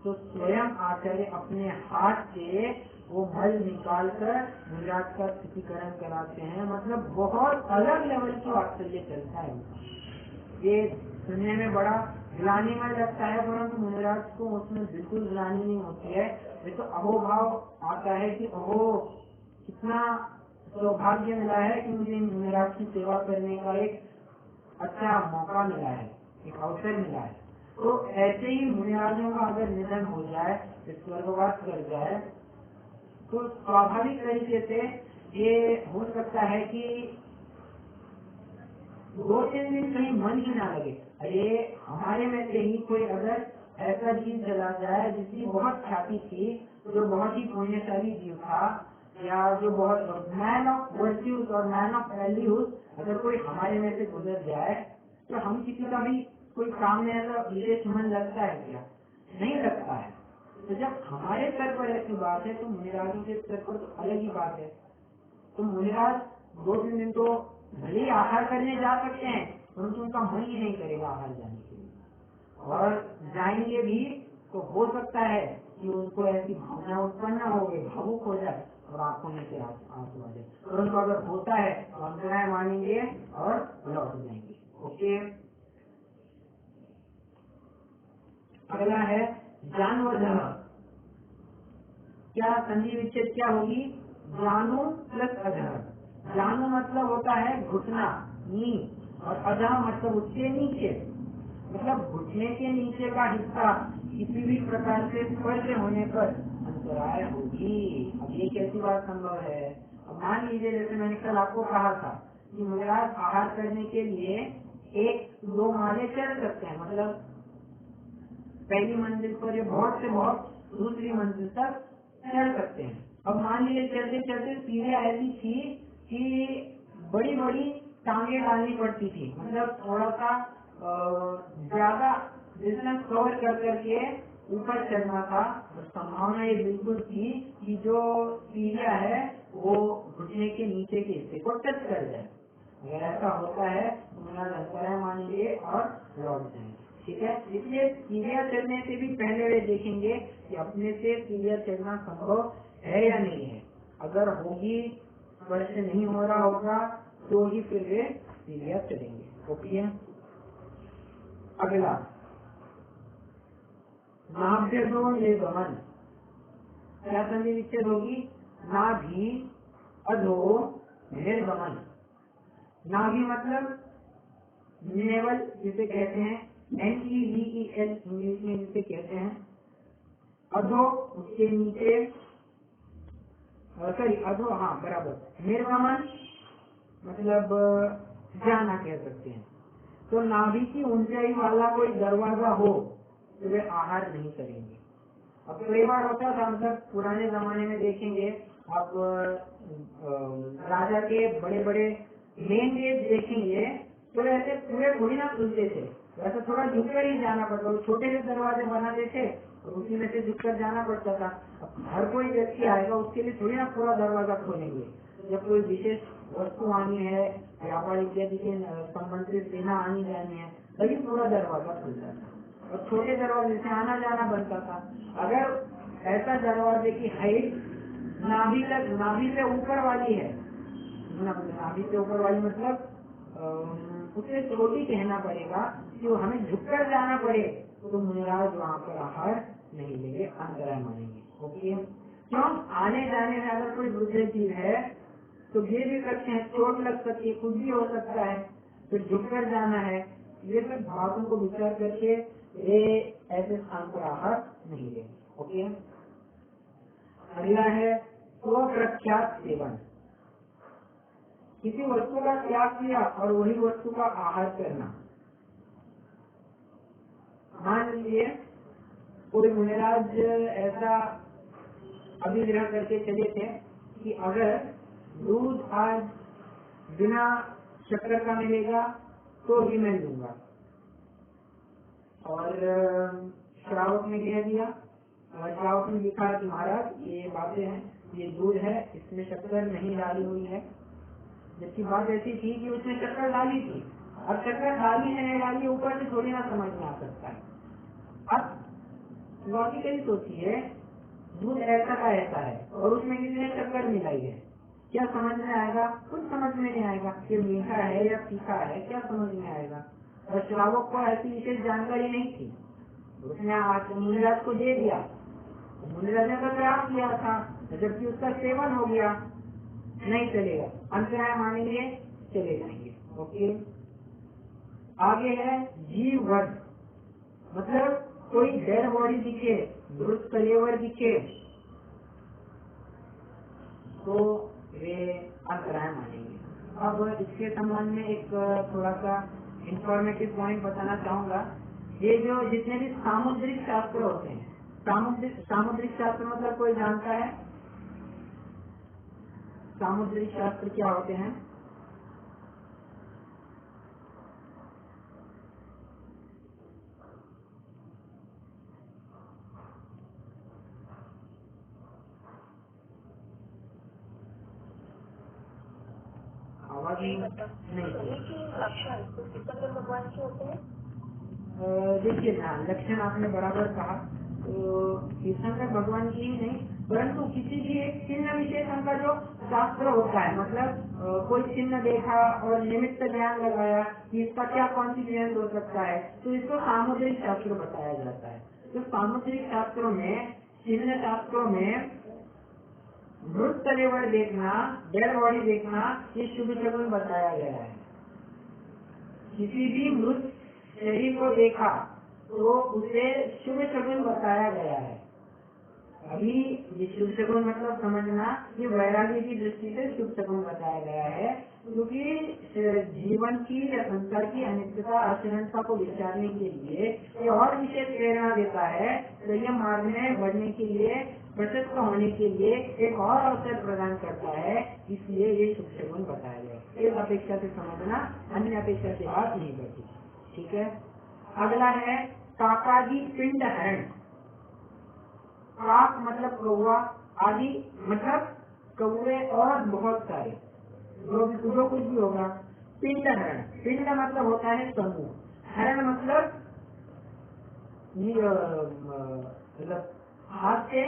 तो स्वयं आचार्य अपने हाथ से वो मल निकाल कर मुनिराज का स्थितिकरण कराते हैं। मतलब बहुत अलग लेवल की वात्सल्य चलता है उनका। ये सुनने में बड़ा ग्लानिमय लगता है, परंतु मुनिराज को उसमें बिल्कुल ग्लानि नहीं होती है। ये तो अहोभाव आता है कि अहो कितना सौभाग्य मिला है कि मुझे मुनिराज की सेवा करने का एक अच्छा मौका मिला है, एक अवसर मिला है। तो ऐसे ही मुनिराजों का अगर निधन हो जाए, स्वर्गवास कर जाए, तो स्वाभाविक तरीके से ये हो सकता है कि 2-3 दिन कहीं मन ही ना लगे। अरे हमारे में से ही कोई अगर ऐसा जीव चला जाए जिसकी बहुत ख्याति थी, जो बहुत ही पुण्यशाली जीव था, या जो बहुत मैन ऑफ वर्च्यूज और मैन ऑफ वैल्यूज, अगर कोई हमारे में से गुजर जाए, तो हम किसी का भी कोई काम में ऐसा विशेष मन लगता है क्या? नहीं लगता है। तो जब हमारे स्तर पर ऐसी बात है, तो मुनिराजों के स्तर पर तो अलग ही बात है। तो मुनिराज 2-3 दिन तो भले ही आहार करने जा सकते हैं, परंतु उनका मन ही नहीं करेगा आहार जाने के लिए, और जाएंगे भी तो हो सकता है कि उनको ऐसी भावना उत्पन्न हो गई, भावुक हो जाए और आंखों में से आंसू आ जाए। परंतु अगर होता है तो अंतराय मानेंगे और लौट जाएंगे। ओके, अगला है जानवर। क्या संधि विच्छेद क्या होगी? जानू प्लस अधर। जानू मतलब होता है घुटना, नी, और अधः मतलब उसके नीचे, मतलब घुटने के नीचे का हिस्सा किसी भी प्रकार से स्पर्श होने पर अंतराय होगी। अब ये कैसी बात संभव है? अब मान लीजिए, जैसे मैंने कल आपको कहा था कि मुनिराज आहार करने के लिए 1-2 माले चढ़ सकते हैं, मतलब पहली मंजिल पर या बहुत से बहुत दूसरी मंजिल तक चढ़ सकते हैं। अब मान लीजिए चलते चलते सीढ़ियाँ ऐसी थी कि बड़ी बड़ी टांगे डालनी पड़ती थी, मतलब थोड़ा सा ज्यादा डिस्टेंस कवर कर करके ऊपर चढ़ना था। और संभावना ये बिल्कुल थी कि जो सीढ़ियाँ है वो घुटने के नीचे के हिस्से को टच कर जाए। अगर ऐसा होता है तो मुनिराज अंतराय मानेंगे और लौट जाएंगे। ठीक है, इसलिए सीढ़ियाँ चढ़ने से भी पहले वे देखेंगे कि अपने से सीढ़ियाँ चढ़ना संभव है या नहीं है। अगर होगी, स्पर्श नहीं हो रहा होगा, तो ही फिर वे सीढ़ियाँ चढ़ेंगे। ओके, अगला नाभ्यधो निर्गमन। क्या संधि विच्छेद होगी? नाभि अधो निर्गमन। नाभि मतलब नेवल जिसे कहते हैं, NEVEL इंग्लिश में जिसे कहते हैं। अधो उसके नीचे, सॉरी अधो, हाँ बराबर। निर्गमन मतलब जाना कह सकते हैं। तो नाभि की ऊंचाई वाला कोई दरवाजा हो तो वे आहार नहीं करेंगे। अब कई बार होता था, मतलब पुराने जमाने में देखेंगे आप, राजा के बड़े बड़े मेन गेट देखेंगे तो ऐसे पूरे थोड़ी ना खुलते थे, वैसे थोड़ा झुककर ही जाना पड़ता। वो छोटे से दरवाजे बनाते थे और उसी में से झुककर जाना पड़ता था। अब हर कोई व्यक्ति आएगा, उसके लिए थोड़ी ना पूरा दरवाजा खोलेंगे। जब कोई विशेष वस्तु आनी है, व्यापार इत्यादि के संबंधित सेना आनी जानी है, तभी पूरा दरवाजा खुलता था और छोटे दरवाजे से आना जाना बनता था। अगर ऐसा दरवाजे की हाइट नाभि तक, नाभि से ऊपर वाली है, नाभि से ऊपर वाली मतलब उसे छोटी कहना पड़ेगा कि वो हमें झुककर जाना पड़े, तो मुनिराज वहाँ पर आहार नहीं लेंगे, अंतराय मानेंगे। ओके, क्यों? आने जाने में अगर कोई वृद्ध जीव है तो गिर भी सकते हैं, चोट लग सकती है, कुछ भी हो सकता है, फिर झुककर जाना है। ये सब बातों को विचार करके ये ऐसे स्थान पर आहार नहीं लेंगे। ओके, अगला है स्वप्रख्यात सेवन। किसी वस्तु का त्याग किया और वही वस्तु का आहार करना। मान लीजिए कोई मुनिराज ऐसा अभिग्रह करके चले थे कि अगर दूध आज बिना शक्कर का मिलेगा तो ही मैं लूंगा, और श्रावक ने कह दिया, और श्रावक ने लिखा कि महाराज ये बातें हैं, ये दूध है, इसमें शक्कर नहीं डाली हुई है। जबकि बात ऐसी थी कि उसने शक्कर डाली थी। अब शक्कर डाली है नहीं डाली ऊपर से थोड़ी ना समझ में आ सकता है। अब लॉजिकली सोचिए, दूध ऐसा का ऐसा है और उसमें किसी ने शक्कर मिलाई है, क्या समझ में आएगा? कुछ समझ में नहीं आएगा। ये मीठा है या तीखा है, क्या समझ में आएगा? और श्रावक को ऐसी विशेष जानकारी नहीं थी, उसने मुनिराज को दे दिया, मुनिराज ने तो त्याग किया था, जबकि उसका सेवन हो गया, नहीं चलेगा, अंतराय मानेंगे, चले जाएंगे। ओके, आगे है जीववध, मतलब कोई डेड बॉडी दिखे, मृत कलेवर दिखे तो वे अंतराय मानेंगे। अब इसके संबंध में एक थोड़ा सा इंफॉर्मेटिव पॉइंट बताना चाहूंगा। ये जो जितने भी सामुद्रिक शास्त्र होते हैं, सामुद्रिक शास्त्र मतलब कोई जानता है सामुद्रिक शास्त्र क्या होते हैं? आवाज नहीं लक्षण तीर्थंकर भगवान के होते हैं। देखिए ना, लक्षण आपने बराबर कहा। तो तीर्थंकर भगवान की ही नहीं, परंतु किसी भी एक चिन्ह विशेषण का जो शास्त्र होता है, मतलब कोई चिन्ह देखा और निमित्त ध्यान लगाया कि इसका क्या कॉन्सिक्वेंस हो सकता है, तो इसको सामुद्रिक शास्त्र बताया जाता है। तो सामुद्रिक शास्त्रों में, चिन्ह शास्त्रों में मृत कलेवर देखना, डेड बॉडी देखना, ये शुभ शगुन बताया गया है। किसी भी मृत शरीर को देखा तो उसे शुभ शगुन बताया गया है। अभी ये शुभ शगुन मतलब समझना, ये वैराग्य की दृष्टि से शुभ शगुन बताया गया है, क्योंकि जीवन की या संसार की अनित्यता अचरणता को विचारने के लिए ये और विशेष प्रेरणा देता है, संयम मार्ग में बढ़ने के लिए, प्रशस्त होने के लिए एक और अवसर प्रदान करता है, इसलिए ये शुभ शगुन बताया गया। इस अपेक्षा से समझना, अन्य अपेक्षा से बात नहीं करती। ठीक है। अगला है काकाजी पिंड हरण। काक मतलब कौवा, आदि मतलब कौवे और बहुत सारे, जो कुछ भी होगा। पिंड हरण, पिंड मतलब होता है समूह, हरण मतलब हाथ से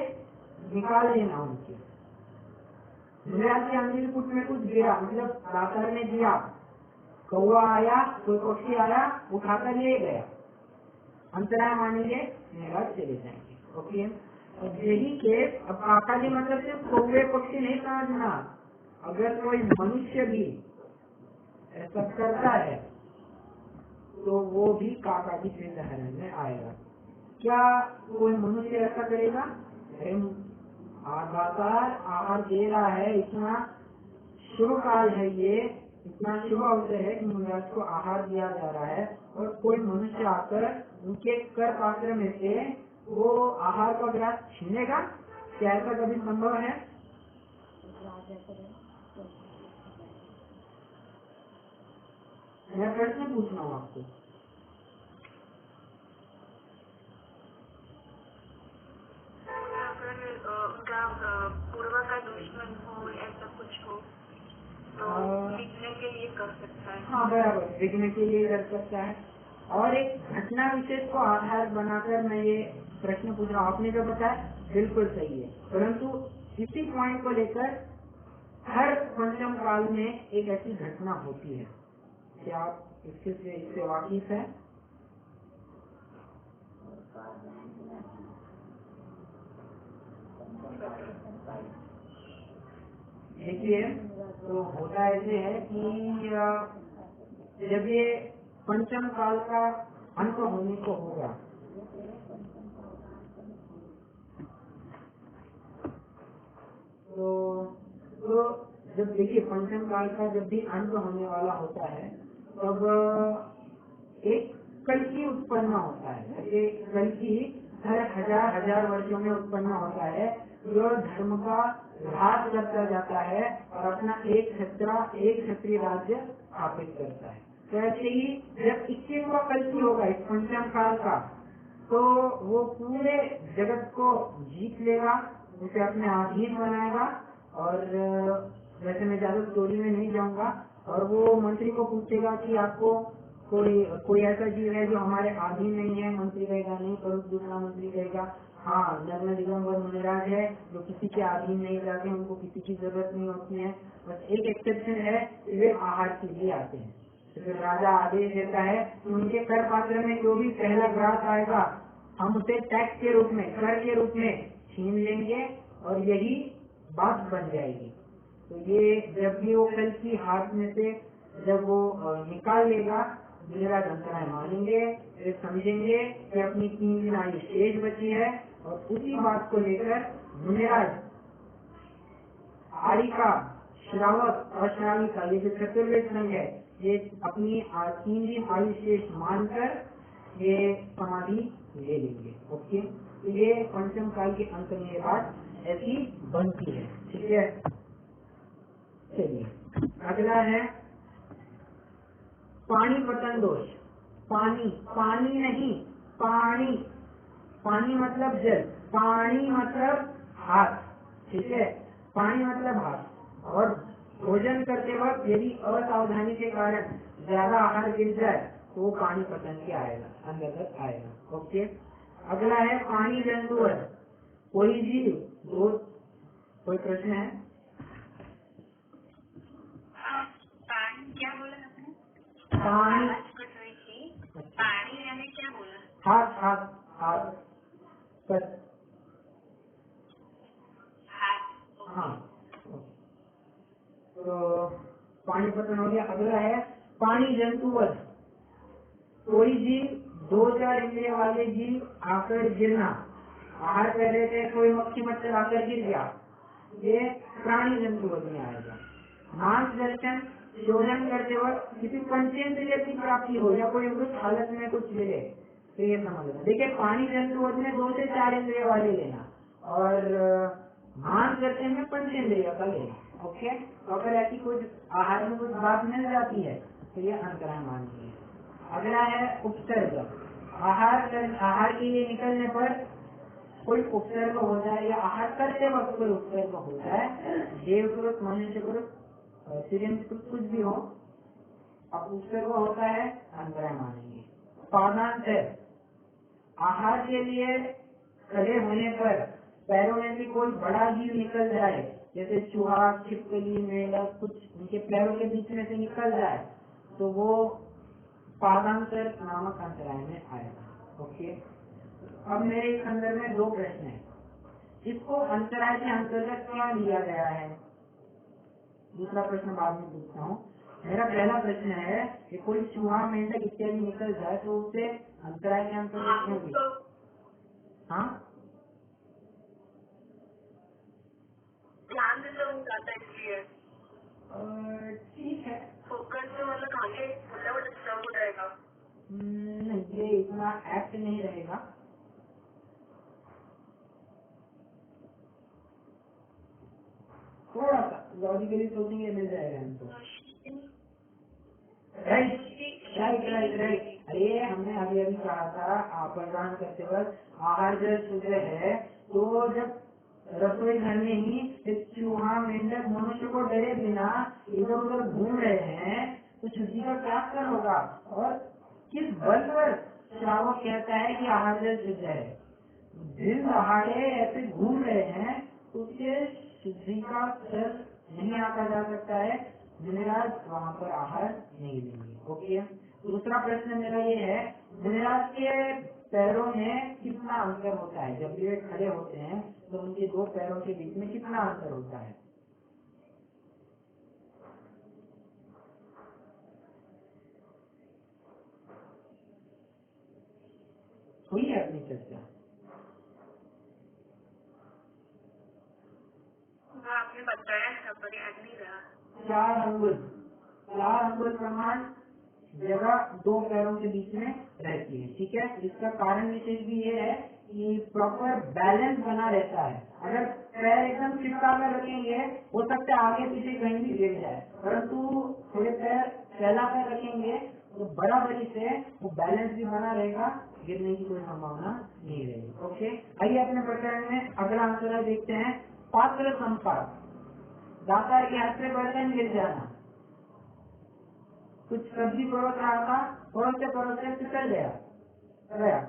निकाल लेना उनके। के अंदर कुछ में कुछ गिरा, मतलब दातर ने दिया, कौवा आया, कोई पक्षी आया, उठाकर ले गया, अंतराय मानेंगे, निराश चले जाएंगे। ओके। और यही केस, अब काकाजी मतलब सिर्फ कौवे पक्षी नहीं समझना, अगर कोई मनुष्य भी ऐसा करता है तो वो भी काकाजी पिंड हरण में आएगा। क्या कोई मनुष्य ऐसा करेगा? लगातार आहार दे रहा है, इतना शुभ काल है, ये इतना शुभ अवसर है कि मनुष्य को आहार दिया जा रहा है, और कोई मनुष्य आकर उनके कर पात्र में से वो आहार का ग्रास छीनेगा? क्या ऐसा कभी संभव है? मैं प्रश्न पूछ रहा हूँ आपको। अगर उनका पूर्व का दुश्मन हो, ऐसा कुछ हो तो विघ्न के लिए कर सकता है। हाँ बराबर, विघ्न के लिए कर सकता है। और एक घटना विशेष को आधार बनाकर मैं ये प्रश्न पूछ रहा हूँ। आपने जो बताया बिल्कुल सही है, परंतु इसी पॉइंट को लेकर हर पंचम काल में एक ऐसी घटना होती है। क्या आप इससे वाकिफ है? देखिए, तो होता ऐसे है कि जब ये पंचम काल का अंत होने को होगा, तो जब देखिए पंचम काल का जब भी अंत होने वाला होता है, तब एक कल्कि उत्पन्न होता है। ये कल्कि हर हजार वर्षों में उत्पन्न होता है, जो धर्म का ह्रास करता जाता है और अपना एक क्षत्रिय राज्य स्थापित करता है। तो ऐसे ही जब 21वां कल्कि होगा इस पंचम काल का, तो वो पूरे जगत को जीत लेगा, उसे अपने अधीन बनाएगा। और वैसे मैं ज्यादा स्टोरी में नहीं जाऊंगा, और वो मंत्री को पूछेगा कि आपको कोई ऐसा जीव है जो हमारे अधीन नहीं है? मंत्री कहेगा नहीं, पर दूसरा मंत्री कहेगा हाँ, नर्म दिगंबर मुनिराज है जो किसी के अधीन नहीं जाते, उनको किसी की जरूरत नहीं होती है। बस एक एक्सेप्शन है, वे आहार के लिए आते हैं। तो फिर राजा आदेश देता है कि उनके कर पात्र में जो भी पहला ग्रास आएगा, हम उसे टैक्स के रूप में, कर के रूप में छीन लेंगे, और यही बात बन जाएगी। तो ये जब भी वो कल की हाथ में से जब वो निकाल लेगा, मुनिराज अंतराय मानेंगे, फिर समझेंगे कि अपनी 3 दिन आयु शेष बची है, और उसी बात को लेकर मुनिराज आरिका, श्रावक और श्राविका, ये जो चतुर्वेद संघ है, ये अपनी 3 दिन आयु शेष मानकर ये समाधि ले लेंगे। ओके, तो ये पंचम काल के अंत में ये बात ऐसी बनती है। ठीक है, चलिए अगला है पानीपतन दोष। पानी, पानी नहीं, पानी, पानी मतलब जल, पानी मतलब हाथ। ठीक है, पानी मतलब हाथ। और भोजन करते वक्त यदि असावधानी के कारण ज्यादा आहार गिर जाए तो वो पानी पतन के आएगा, अंतर्गत आएगा। ओके, अगला है पानी जंतु। कोई जीव दो, कोई प्रश्न है? पानी क्या बोला आपने? पानी, पानी यानी क्या बोला? हाथ, हाथ, हाथ, हाँ, तो पानी पतन हो गया। अगला है पानी जंतुवध। कोई जीव, 2-4 इंद्रिय वाले जीव आकर गिरना, आहार कर रहे थे, कोई मक्खी मच्छर आकर गिर गया, ये प्राणी जंतुवध में आएगा। मांस दर्शन, शोधन करते वक्त किसी पंचेंद्रिय की प्राप्ति हो या कोई मृत हालत में कुछ मिले तो ये समझना। देखिए, पानी जंतुवध में 2 से 4 इंद्रिय वाले लेना, और मांस दर्शन में पंचेंद्रिय का लेना। ओके, तो अगर ऐसी कुछ आहार में कुछ बात मिल जाती है तो ये अंतराय माननीय है। अगला है उपसर्ग। आहार के लिए निकलने पर कोई उपसर्ग हो जाए या आहार करते वक्त कोई उपसर्ग हो जाए, देवकृत, मनुष्यकृत, सिजनकृत, कुछ भी हो, अब उपसर्ग होता है, अंतराय मानेंगे। पादांतर, आहार के लिए खड़े होने पर पैरों में भी कोई बड़ा जीव निकल जाए, जैसे चूहा, छिपकली, मेंढक, कुछ उनके पैरों के बीच में से निकल जाए तो वो पादांतर नामक अंतराय में आएगा। ओके, अब मेरे इस संदर्भ में 2 प्रश्न हैं। इसको अंतराय के अंतर्गत क्या लिया गया है? दूसरा प्रश्न बाद में पूछता हूँ। मेरा पहला प्रश्न है कि कोई चूहा, मेंढक इत्यादि निकल जाए तो उसे अंतराय के अंतर्गत क्यों लिया? हाँ, ध्यान से हो जाता है इसलिए। ठीक है, फोकस तो मतलब आगे मतलब डिस्टर्ब हो जाएगा। नहीं, ये इतना एक्ट नहीं रहेगा। थोड़ा सा लॉजिकली सोचेंगे, मिल जाएगा हमको। राइट। अरे हमने अभी कहा था, प्रदान करते वक्त आहार जब शुद्ध है तो जब रसोई घर में ही एक चूहा, मेंढक मनुष्य को डरे बिना इधर उधर घूम रहे हैं तो शुद्धि का क्या स्तर होगा? और किस बल पर श्रावक कहता है कि आहार जल शुद्ध है? दिन दहाड़े ऐसे घूम रहे हैं तो उसके शुद्धि का स्तर नहीं आंका जा सकता है, मुनिराज वहाँ पर आहार नहीं लेंगे। ओके, दूसरा प्रश्न मेरा ये है, मुनिराज के पैरों में कितना अंतर होता है? जब वे खड़े होते हैं तो उनके 2 पैरों के बीच में कितना अंतर होता है? हुई है अपनी चर्चा? आपने बताया सब याद नहीं रहा। 4 अंगुल प्रमाण जगह 2 पैरों के बीच में रहती है। ठीक है, इसका कारण विशेष भी ये है कि प्रॉपर बैलेंस बना रहता है। अगर पैर एकदम चिपका कर रखेंगे, हो सकता है आगे पीछे कहीं भी गिर जाए, परंतु थोड़े पैर फैला कर रखेंगे तो बराबरी से वो बैलेंस भी बना रहेगा, गिरने की कोई संभावना नहीं रहेगी। ओके, आइए अपने प्रकरण में अगला आंसर देखते हैं। पात्र संपात, दाता के हाथ से बर्तन गिर जाना, कुछ सब्जी परोस रहा था, परोसते फिसल गया,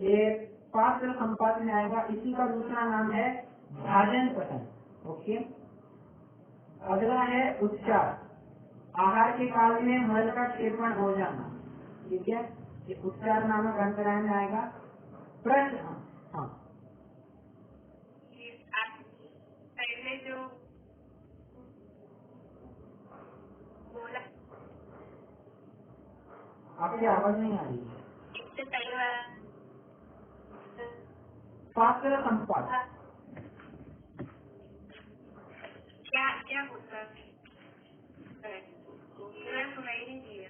ये पात्र संपात में आएगा। इसी का दूसरा नाम है भाजन पतन। ओके, अगला है उच्चार, आहार के काल में मल का क्षेपण हो जाना। ठीक है, ये उच्चार नामक अंतराय में आएगा। प्रश्न, हाँ, पहले जो बोला, आपके आपकी आवाज नहीं आ रही है। इससे पहले वाला पात्र संपात क्या क्या होता है? पूरा सुनाई नहीं दिया।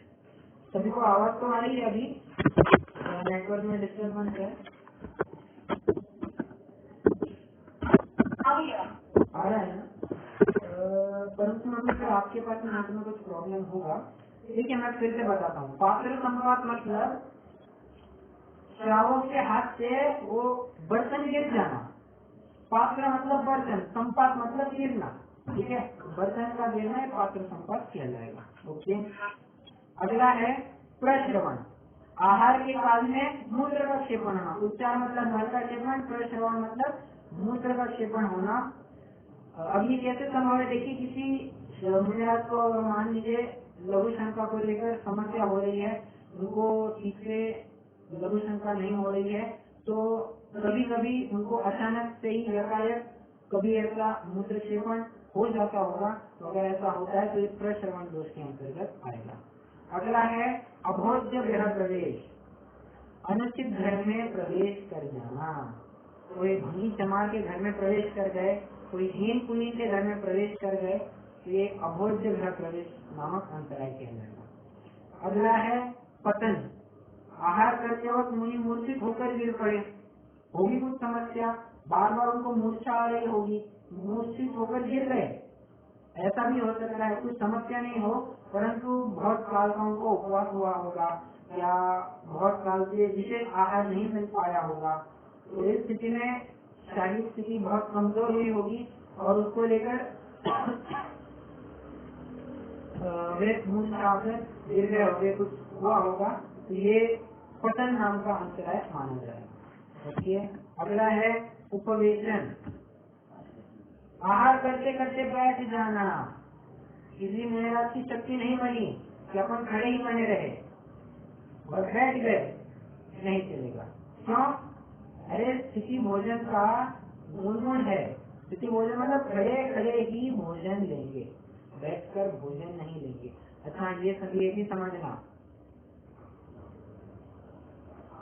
सभी को आवाज तो आ रही है? अभी नेटवर्क में डिस्टर्बेंस है? आ रहा है ना? परंतु अभी फिर आपके पास नेट में कुछ प्रॉब्लम होगा। देखिए मैं फिर से बताता हूँ। पात्र संपात मतलब श्रावक के हाथ से वो बर्तन गिर जाना। पात्र मतलब बर्तन, संपात मतलब गिरना। ठीक है, बर्तन का गिरना पात्र संपात किया जाएगा। ओके, अगला है प्रश्रवण। आहार के काल में मूत्र का क्षेपण होना। उच्चार मतलब मल का क्षेपण, प्रश्रवण मतलब मूत्र का क्षेपण होना। अभी कैसे संभव है? देखिए किसी मुनिराज को मान लीजिए लघु शंका को लेकर समस्या हो रही है, उनको ठीक से लघु शंका नहीं हो रही है, तो कभी कभी उनको अचानक से ही एकाएक कभी ऐसा मूत्र क्षेपण हो जाता होगा। तो अगर ऐसा होता है तो इस प्रश्रवण दोष के अंतर्गत आएगा। अगला है अभोज्य गृह प्रवेश। अनुचित घर में प्रवेश कर जाना। कोई भंगी चमार के घर में प्रवेश कर गए, कोई हीन पुनीत के घर में प्रवेश कर गए, तो ये अभोज्य गृह प्रवेश नामक अंतराय कहलाएगा। अगला है पतन। आहार करते वक्त मुनि मूर्छित होकर गिर पड़े, होगी कुछ समस्या, बार बार उनको मूर्छा आ रही होगी, मूर्छित होकर गिर गए, ऐसा भी हो सकता है। कुछ समस्या नहीं हो परंतु बहुत काल का उनको उपवास हुआ होगा या बहुत काल से विशेष आहार नहीं मिल पाया होगा, तो इस स्थिति में शारीरिक स्थिति बहुत कमजोर हुई होगी और उसको लेकर वे मूर्छा आकर गिर गए होंगे, कुछ हुआ होगा, तो ये पतन नाम का अंतराय माना जाएगा। देखिए अगला है उपवेशन। आहार करते करते बैठ जाना। किसी मुनिराज की शक्ति नहीं बनी कि अपन खड़े ही बने रहे और बैठ गए, नहीं चलेगा। क्यों? अरे स्थिति भोजन का गुण है। स्थिति भोजन मतलब खड़े खड़े ही भोजन लेंगे, बैठकर भोजन नहीं लेंगे। अच्छा ये सभी एक ही समझना।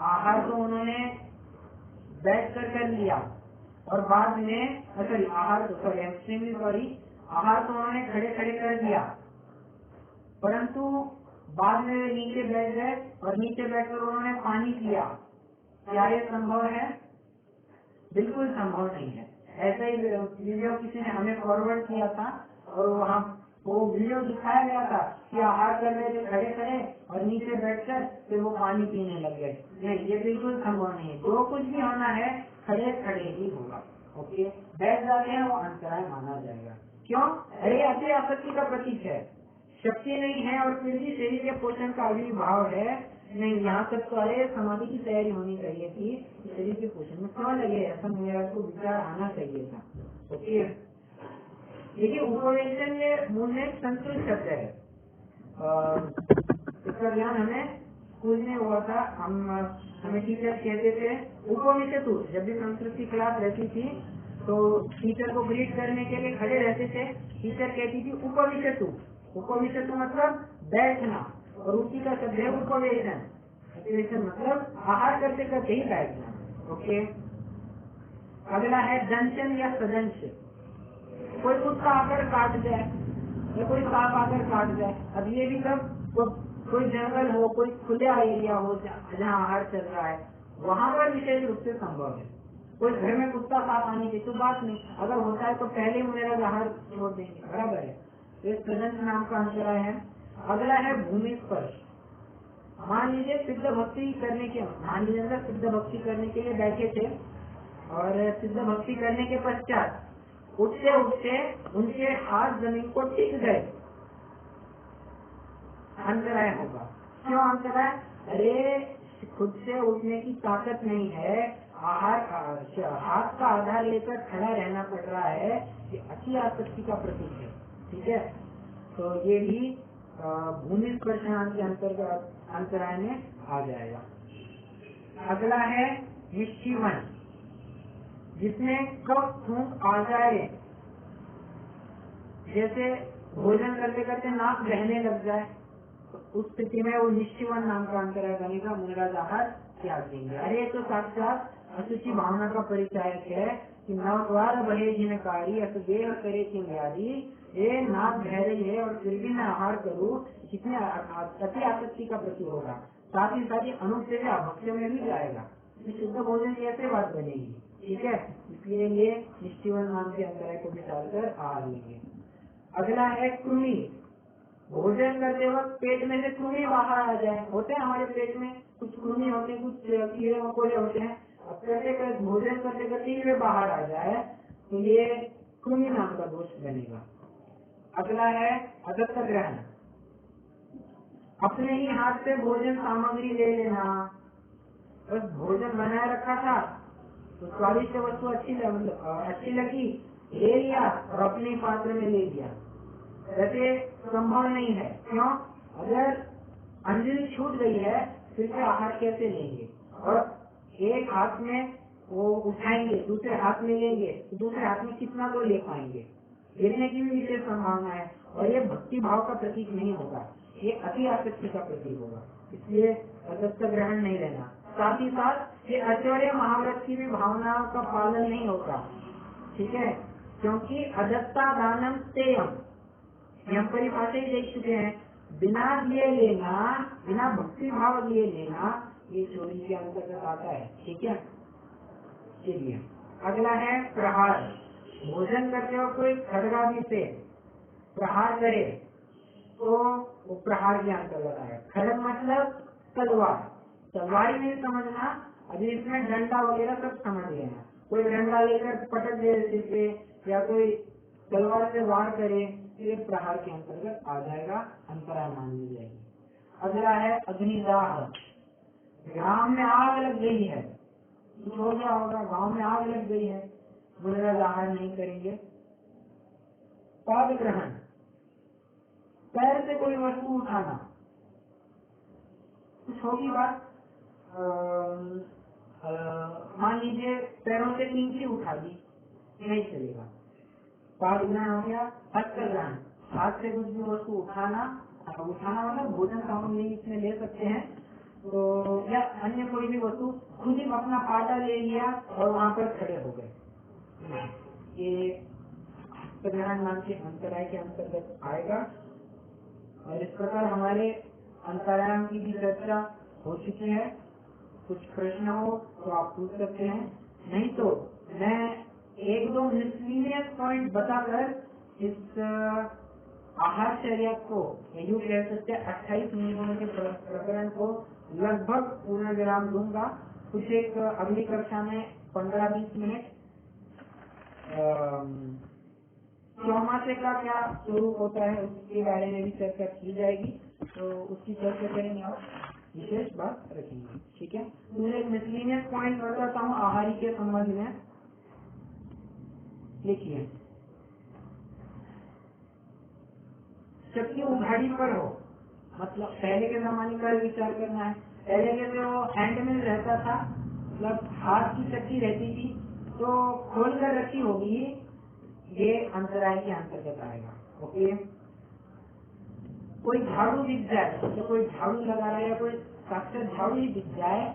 आहार तो उन्होंने बैठकर कर लिया और बाद में आहार तो उन्होंने खड़े खड़े कर दिया, परंतु बाद में नीचे बैठ गए और नीचे बैठकर उन्होंने पानी पिया। क्या ये संभव है? बिल्कुल संभव नहीं है। ऐसा ही वीडियो किसी ने हमें फॉरवर्ड किया था और वहाँ वो वीडियो दिखाया गया था कि आहार कर रहे थे खड़े खड़े और नीचे बैठकर फिर वो पानी पीने लग गए। नहीं, ये बिल्कुल संभव नहीं है। जो कुछ भी होना है खड़े खड़े ही होगा। ओके, बैठ जाते हैं वो अंतराय माना जाएगा। क्यों? अरे अति आसक्ति का प्रतीक है। शक्ति नहीं है और फिर भी शरीर के पोषण का अभिभाव है। नहीं, यहाँ तक तो अरे समाधि की तैयारी होनी चाहिए थी, शरीर के पोषण में क्यों लगे, ऐसा मेरा को विचार आना चाहिए था। ओके, देखिए उपवेशन में मूल में संतुष्ट शब्द है। इसका ज्ञान हमें स्कूल में हुआ था। हमें टीचर कहते थे उपविशतु। जब भी संस्कृत की क्लास रहती थी तो टीचर को ग्रीट करने के लिए खड़े रहते थे, टीचर कहती थी उपविशतु। उपविशतु मतलब बैठना और उसी का शब्द है उपवेशन। उपवेशन मतलब आहार करते करते ही बैठना। ओके, अगला है दंशन या सदंश। कोई कुत्ता आकर काट जाए या कोई सांप आकर काट जाए, अब ये भी सब कोई जंगल हो, कोई खुला एरिया हो जहाँ आहार चल रहा है, वहाँ पर विशेष रूप से संभव है। कोई घर में कुत्ता सांप आने की तो बात नहीं, अगर होता है तो पहले मेरा आहार छोड़ देंगे, बराबर है। तो इस सदंश नाम का अंतराय है। अगला है भूमि स्पर्श। मान लीजिए सिद्ध भक्ति करने के लिए बैठे थे और सिद्ध भक्ति करने के पश्चात उठते उठते उनके हाथ जमीन को टिक गए, अंतराय होगा। क्यों अंतराय? अरे खुद से उठने की ताकत नहीं है, हाथ का आधार लेकर खड़ा रहना पड़ रहा है, ये अति आसक्ति का प्रतीक है। ठीक है, तो ये भी भूमि स्पर्श के अंतर्गत अंतराय में आ जाएगा। अगला है निश्चीवन, जिसमें कफ थूक आ जाए, जैसे भोजन करते करते नाक बहने लग जाए, तो उस स्थिति में वो निश्चिवन नाम का अंतराय बनेगा, मूलराज आहार त्याग देंगे। अरे तो साक्षात अशुचि भावना का परिचायक है कि नवद्वार बहे जिनकारी असदेह करे चिंगारी, ये नाक बह रही है और फिर भी मैं आहार करूँ, कितने अति आसक्ति का प्रतीक होगा। साथ ही अनुप से भक्ष्य में भी जाएगा, शुद्ध भोजन की ऐसे बात बनेगी। ठीक है, इसलिए ये निश्चिवन नाम के अंतराय को भी डालकर आहार लेंगे। अगला है कृमि। भोजन करते वक्त पेट में से कृमि बाहर आ जाए, होते हैं हमारे पेट में कुछ कृमि होते हैं, कुछ कीड़े मकोड़े होते हैं, अब भोजन करते करते ही वे बाहर आ जाए तो ये कृमि नाम का दोष बनेगा। अगला है अदत्त ग्रहण। अपने ही हाथ से भोजन सामग्री ले लेना, बस भोजन बनाए रखा था तो स्वादिष्ट वस्तु अच्छी लगी, ले लिया और अपने पात्र में ले लिया, वैसे संभव नहीं है। क्यों? अगर अंजलि छूट गई है फिर से आहार कैसे लेंगे, और एक हाथ में वो उठाएंगे दूसरे हाथ में लेंगे तो दूसरे हाथ में कितना तो ले पाएंगे, गिरने की भी विशेष संभावना है, और ये भक्ति भाव का प्रतीक नहीं होगा, ये अति आसक्ति का प्रतीक होगा, इसलिए अदत्त ग्रहण नहीं लेना। साथ ही साथ ये आचार्य महाव्रत की भी भावना का पालन नहीं होगा। ठीक है, क्योंकि अदत्ता दानम तेयम, हम परिभाषा ही देख चुके हैं, बिना लिए लेना, बिना भक्ति भाव लिए लेना, ये चोरी के अंतर्गत आता है। ठीक है, चलिए अगला है प्रहार। भोजन करते हो कोई खड़गादि से प्रहार करे तो वो प्रहार के अंतर्गत आएगा। खड़ग मतलब तलवार, तलवारी नहीं समझना, अभी इसमें डंडा वगैरह सब समझ लेना। कोई डंडा लेकर पटक दे जिससे, या कोई तलवार से वार करे, ये प्रहार के अंतर्गत आ जाएगा, अंतराय मान ली जाएगी। अगला है अग्निदाह। ग्राम में आग लग गई है, कुछ हो गया होगा, गांव में आग लग गई है, मूलराज आहार नहीं करेंगे। पाद ग्रहण, पैर से कोई वस्तु उठाना, कुछ होगी बात, मान लीजिए पैरों से नीचे उठा दी, नहीं चलेगा। पाद ग्रहण हो गया। हस्त ग्रहण, हाथ से कुछ भी वस्तु उठाना, मतलब भोजन सामग्री इसमें ले सकते हैं, तो या अन्य कोई भी वस्तु, खुद ही अपना पाटा ले लिया और वहाँ पर खड़े हो गए, ये हस्तग्रहण नाम के अंतराय के अंतर्गत आएगा। और इस प्रकार हमारे अंतरायों की भी चर्चा हो चुकी है। कुछ प्रश्न हो तो आप पूछ सकते हैं, नहीं तो मैं एक दो मिसलीनियस पॉइंट बताकर इस आहारचर्या को, यूँ कह सकते हैं 28 नियमों के प्रकरण को लगभग पूर्ण विराम दूंगा। कुछ एक अगली कक्षा में 15-20 मिनट चौमासे का क्या स्वरूप होता है उसके बारे में भी चर्चा की जाएगी, तो उसकी चर्चा करेंगे और विशेष बात रखेंगे। ठीक है, तो एक मिसलीनियस पॉइंट बताता हूँ आहारी के संबंध में। देखिए, जबकि उघाड़ी पर हो, मतलब पहले के जमाने का विचार करना है, पहले के जो हैंड मिल रहता था, मतलब हाथ की चक्की रहती थी, तो खोल कर रखी होगी, ये अंतराय के अंतर्गत आएगा। ओके, कोई झाड़ू दिख जाए, तो कोई झाड़ू लगा रहा है या कोई साक्षात झाड़ू ही दिख जाए,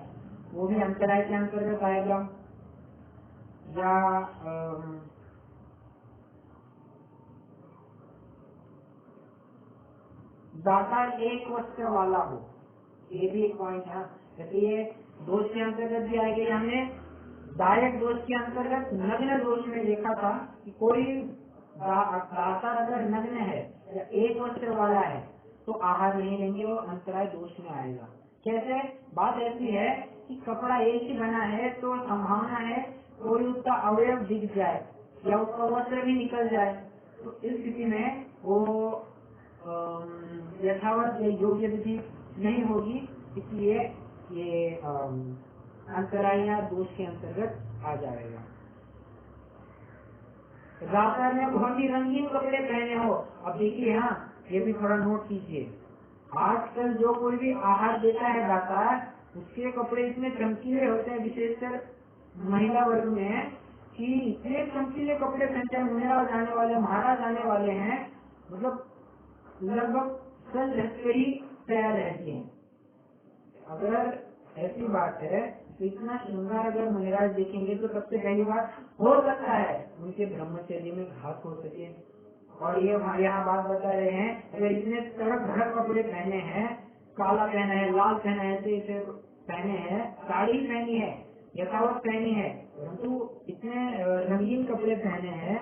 वो भी अंतराय के अंतर्गत आएगा। या दाता एक वस्त्र वाला हो, ये भी एक पॉइंट है। जैसे ये दोष के अंतर्गत भी आएगा। हमने दायक दोष के अंतर्गत नग्न दोष में देखा था कि कोई दाता अगर नग्न है या एक वस्त्र वाला है तो आहार नहीं लेंगे, वो अंतराय दोष में आएगा। कैसे? बात ऐसी है कि कपड़ा एक ही बना है तो संभावना है कोई उसका अवयव दिख जाए या उसका वस्त्र भी निकल जाए, तो इस स्थिति में वो यथावत योग्य विधि नहीं होगी, इसलिए ये अंतराय या दोष के अंतर्गत आ जाएगा। दाता ने बहुत ही रंगीन कपड़े पहने हो, अब देखिए, हाँ ये भी थोड़ा नोट कीजिए, आजकल जो कोई भी आहार देता है दाता, उसके कपड़े इतने चमकीले होते हैं, विशेषकर महिला वर्ग में, कि इतने चमकीले कपड़े पहनते हैं, मेरा जाने वाले, महाराज जाने वाले हैं, मतलब लगभग सज ढक ही तैयार रहती हैं। अगर ऐसी बात है तो इतना श्रृंगार अगर मुनिराज देखेंगे तो सबसे पहली बात हो सकता है उनके ब्रह्मचर्य में घात हो सके। और ये यहाँ बात बता रहे हैं, अगर इतने तड़क भड़क कपड़े पहने हैं, काला पहना है, लाल पहना है, ऐसे पहने हैं, साड़ी पहनी है, यथावत पहनी है, परंतु इतने रंगीन कपड़े पहने हैं,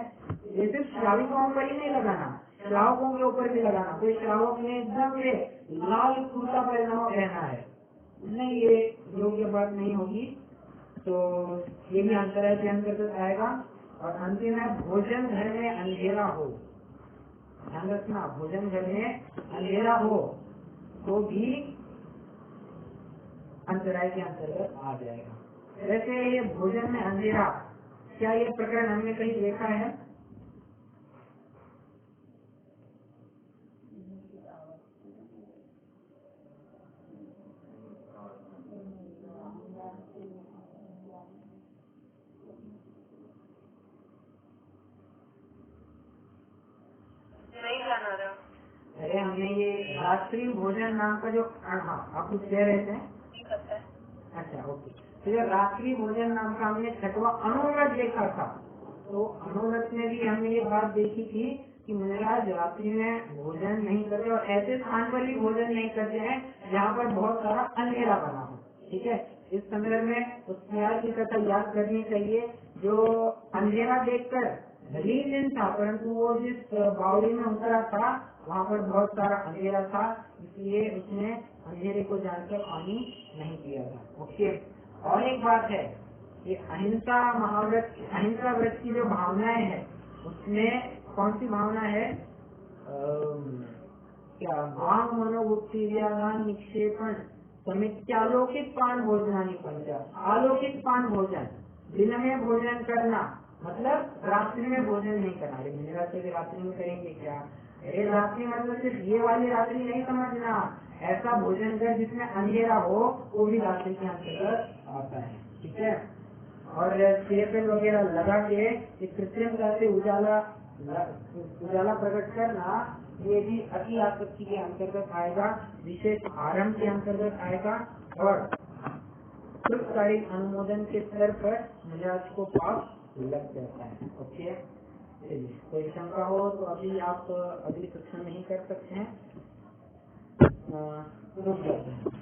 ये सिर्फ श्राविकों पर ही नहीं लगाना, श्रावकों के ऊपर भी लगाना। कोई श्रावक ने एकदम से लाल कुर्ता पैजामा पहना है, नहीं, ये योग्य बात नहीं होगी। तो ये भी अंतराय के अंतर्गत आएगा। और अंतिम है भोजन घर में अंधेरा हो, ध्यान रखना, भोजन घर में अंधेरा हो तो भी अंतराय के अंतर्गत आ जाएगा। वैसे ये भोजन में अंधेरा, क्या ये प्रकरण हमने कहीं देखा है? नहीं ध्यान आ रहा। अरे हमने ये रात्रि भोजन नाम का जो, हाँ आप कुछ कह रहे थे? नहीं पता है। अच्छा, ओके। तो जो रात्रि भोजन नाम का हमने छठवा अनुव्रत देखा था, तो अनुव्रत में भी हमने ये बात देखी थी कि मुनिराज रात्रि में भोजन नहीं करते और ऐसे स्थान पर भी भोजन नहीं करते हैं जहाँ पर बहुत सारा अंधेरा बना हो। ठीक है, इस संदर्भ में उस प्यार की कथा याद करनी चाहिए जो अंधेरा देखकर भले ही दिन था, परंतु वो जिस बावड़ी में उतरा था वहाँ पर बहुत सारा अंधेरा था, इसलिए उसने अंधेरे को जानकर पानी नहीं पिया था। ओके। और एक बात है, ये अहिंसा महाव्रत, अहिंसा व्रत की जो भावनाएं है उसमें कौन सी भावना है? क्या भाव मनोभुक्ति व्याधान निक्षेपण समित्यालोकित पान भोजनानि पंचा। आलोकित पान भोजन, दिन में भोजन करना मतलब रात्रि में भोजन नहीं करना। अरे मेरे रात्रि रात्रि में करेंगे क्या? अरे रात्रि मतलब सिर्फ ये वाली रात्रि नहीं समझना, ऐसा भोजन कर जिसमें अंधेरा हो वो भी रात्रि के अंतर्गत आता है। ठीक है। और तेल वगैरह लगा के कृत्रिमता से उजाला प्रकट करना, ये भी अति आसक्ति के अंतर्गत आएगा, विशेष आरंभ के अंतर्गत आएगा और कृतकालीन अनुमोदन के स्तर पर मुनिराज को पाप लग जाता है। ओके, कोई शंका हो तो अभी आप अगली कक्षा में ही कर सकते हैं। रुक जाते हैं।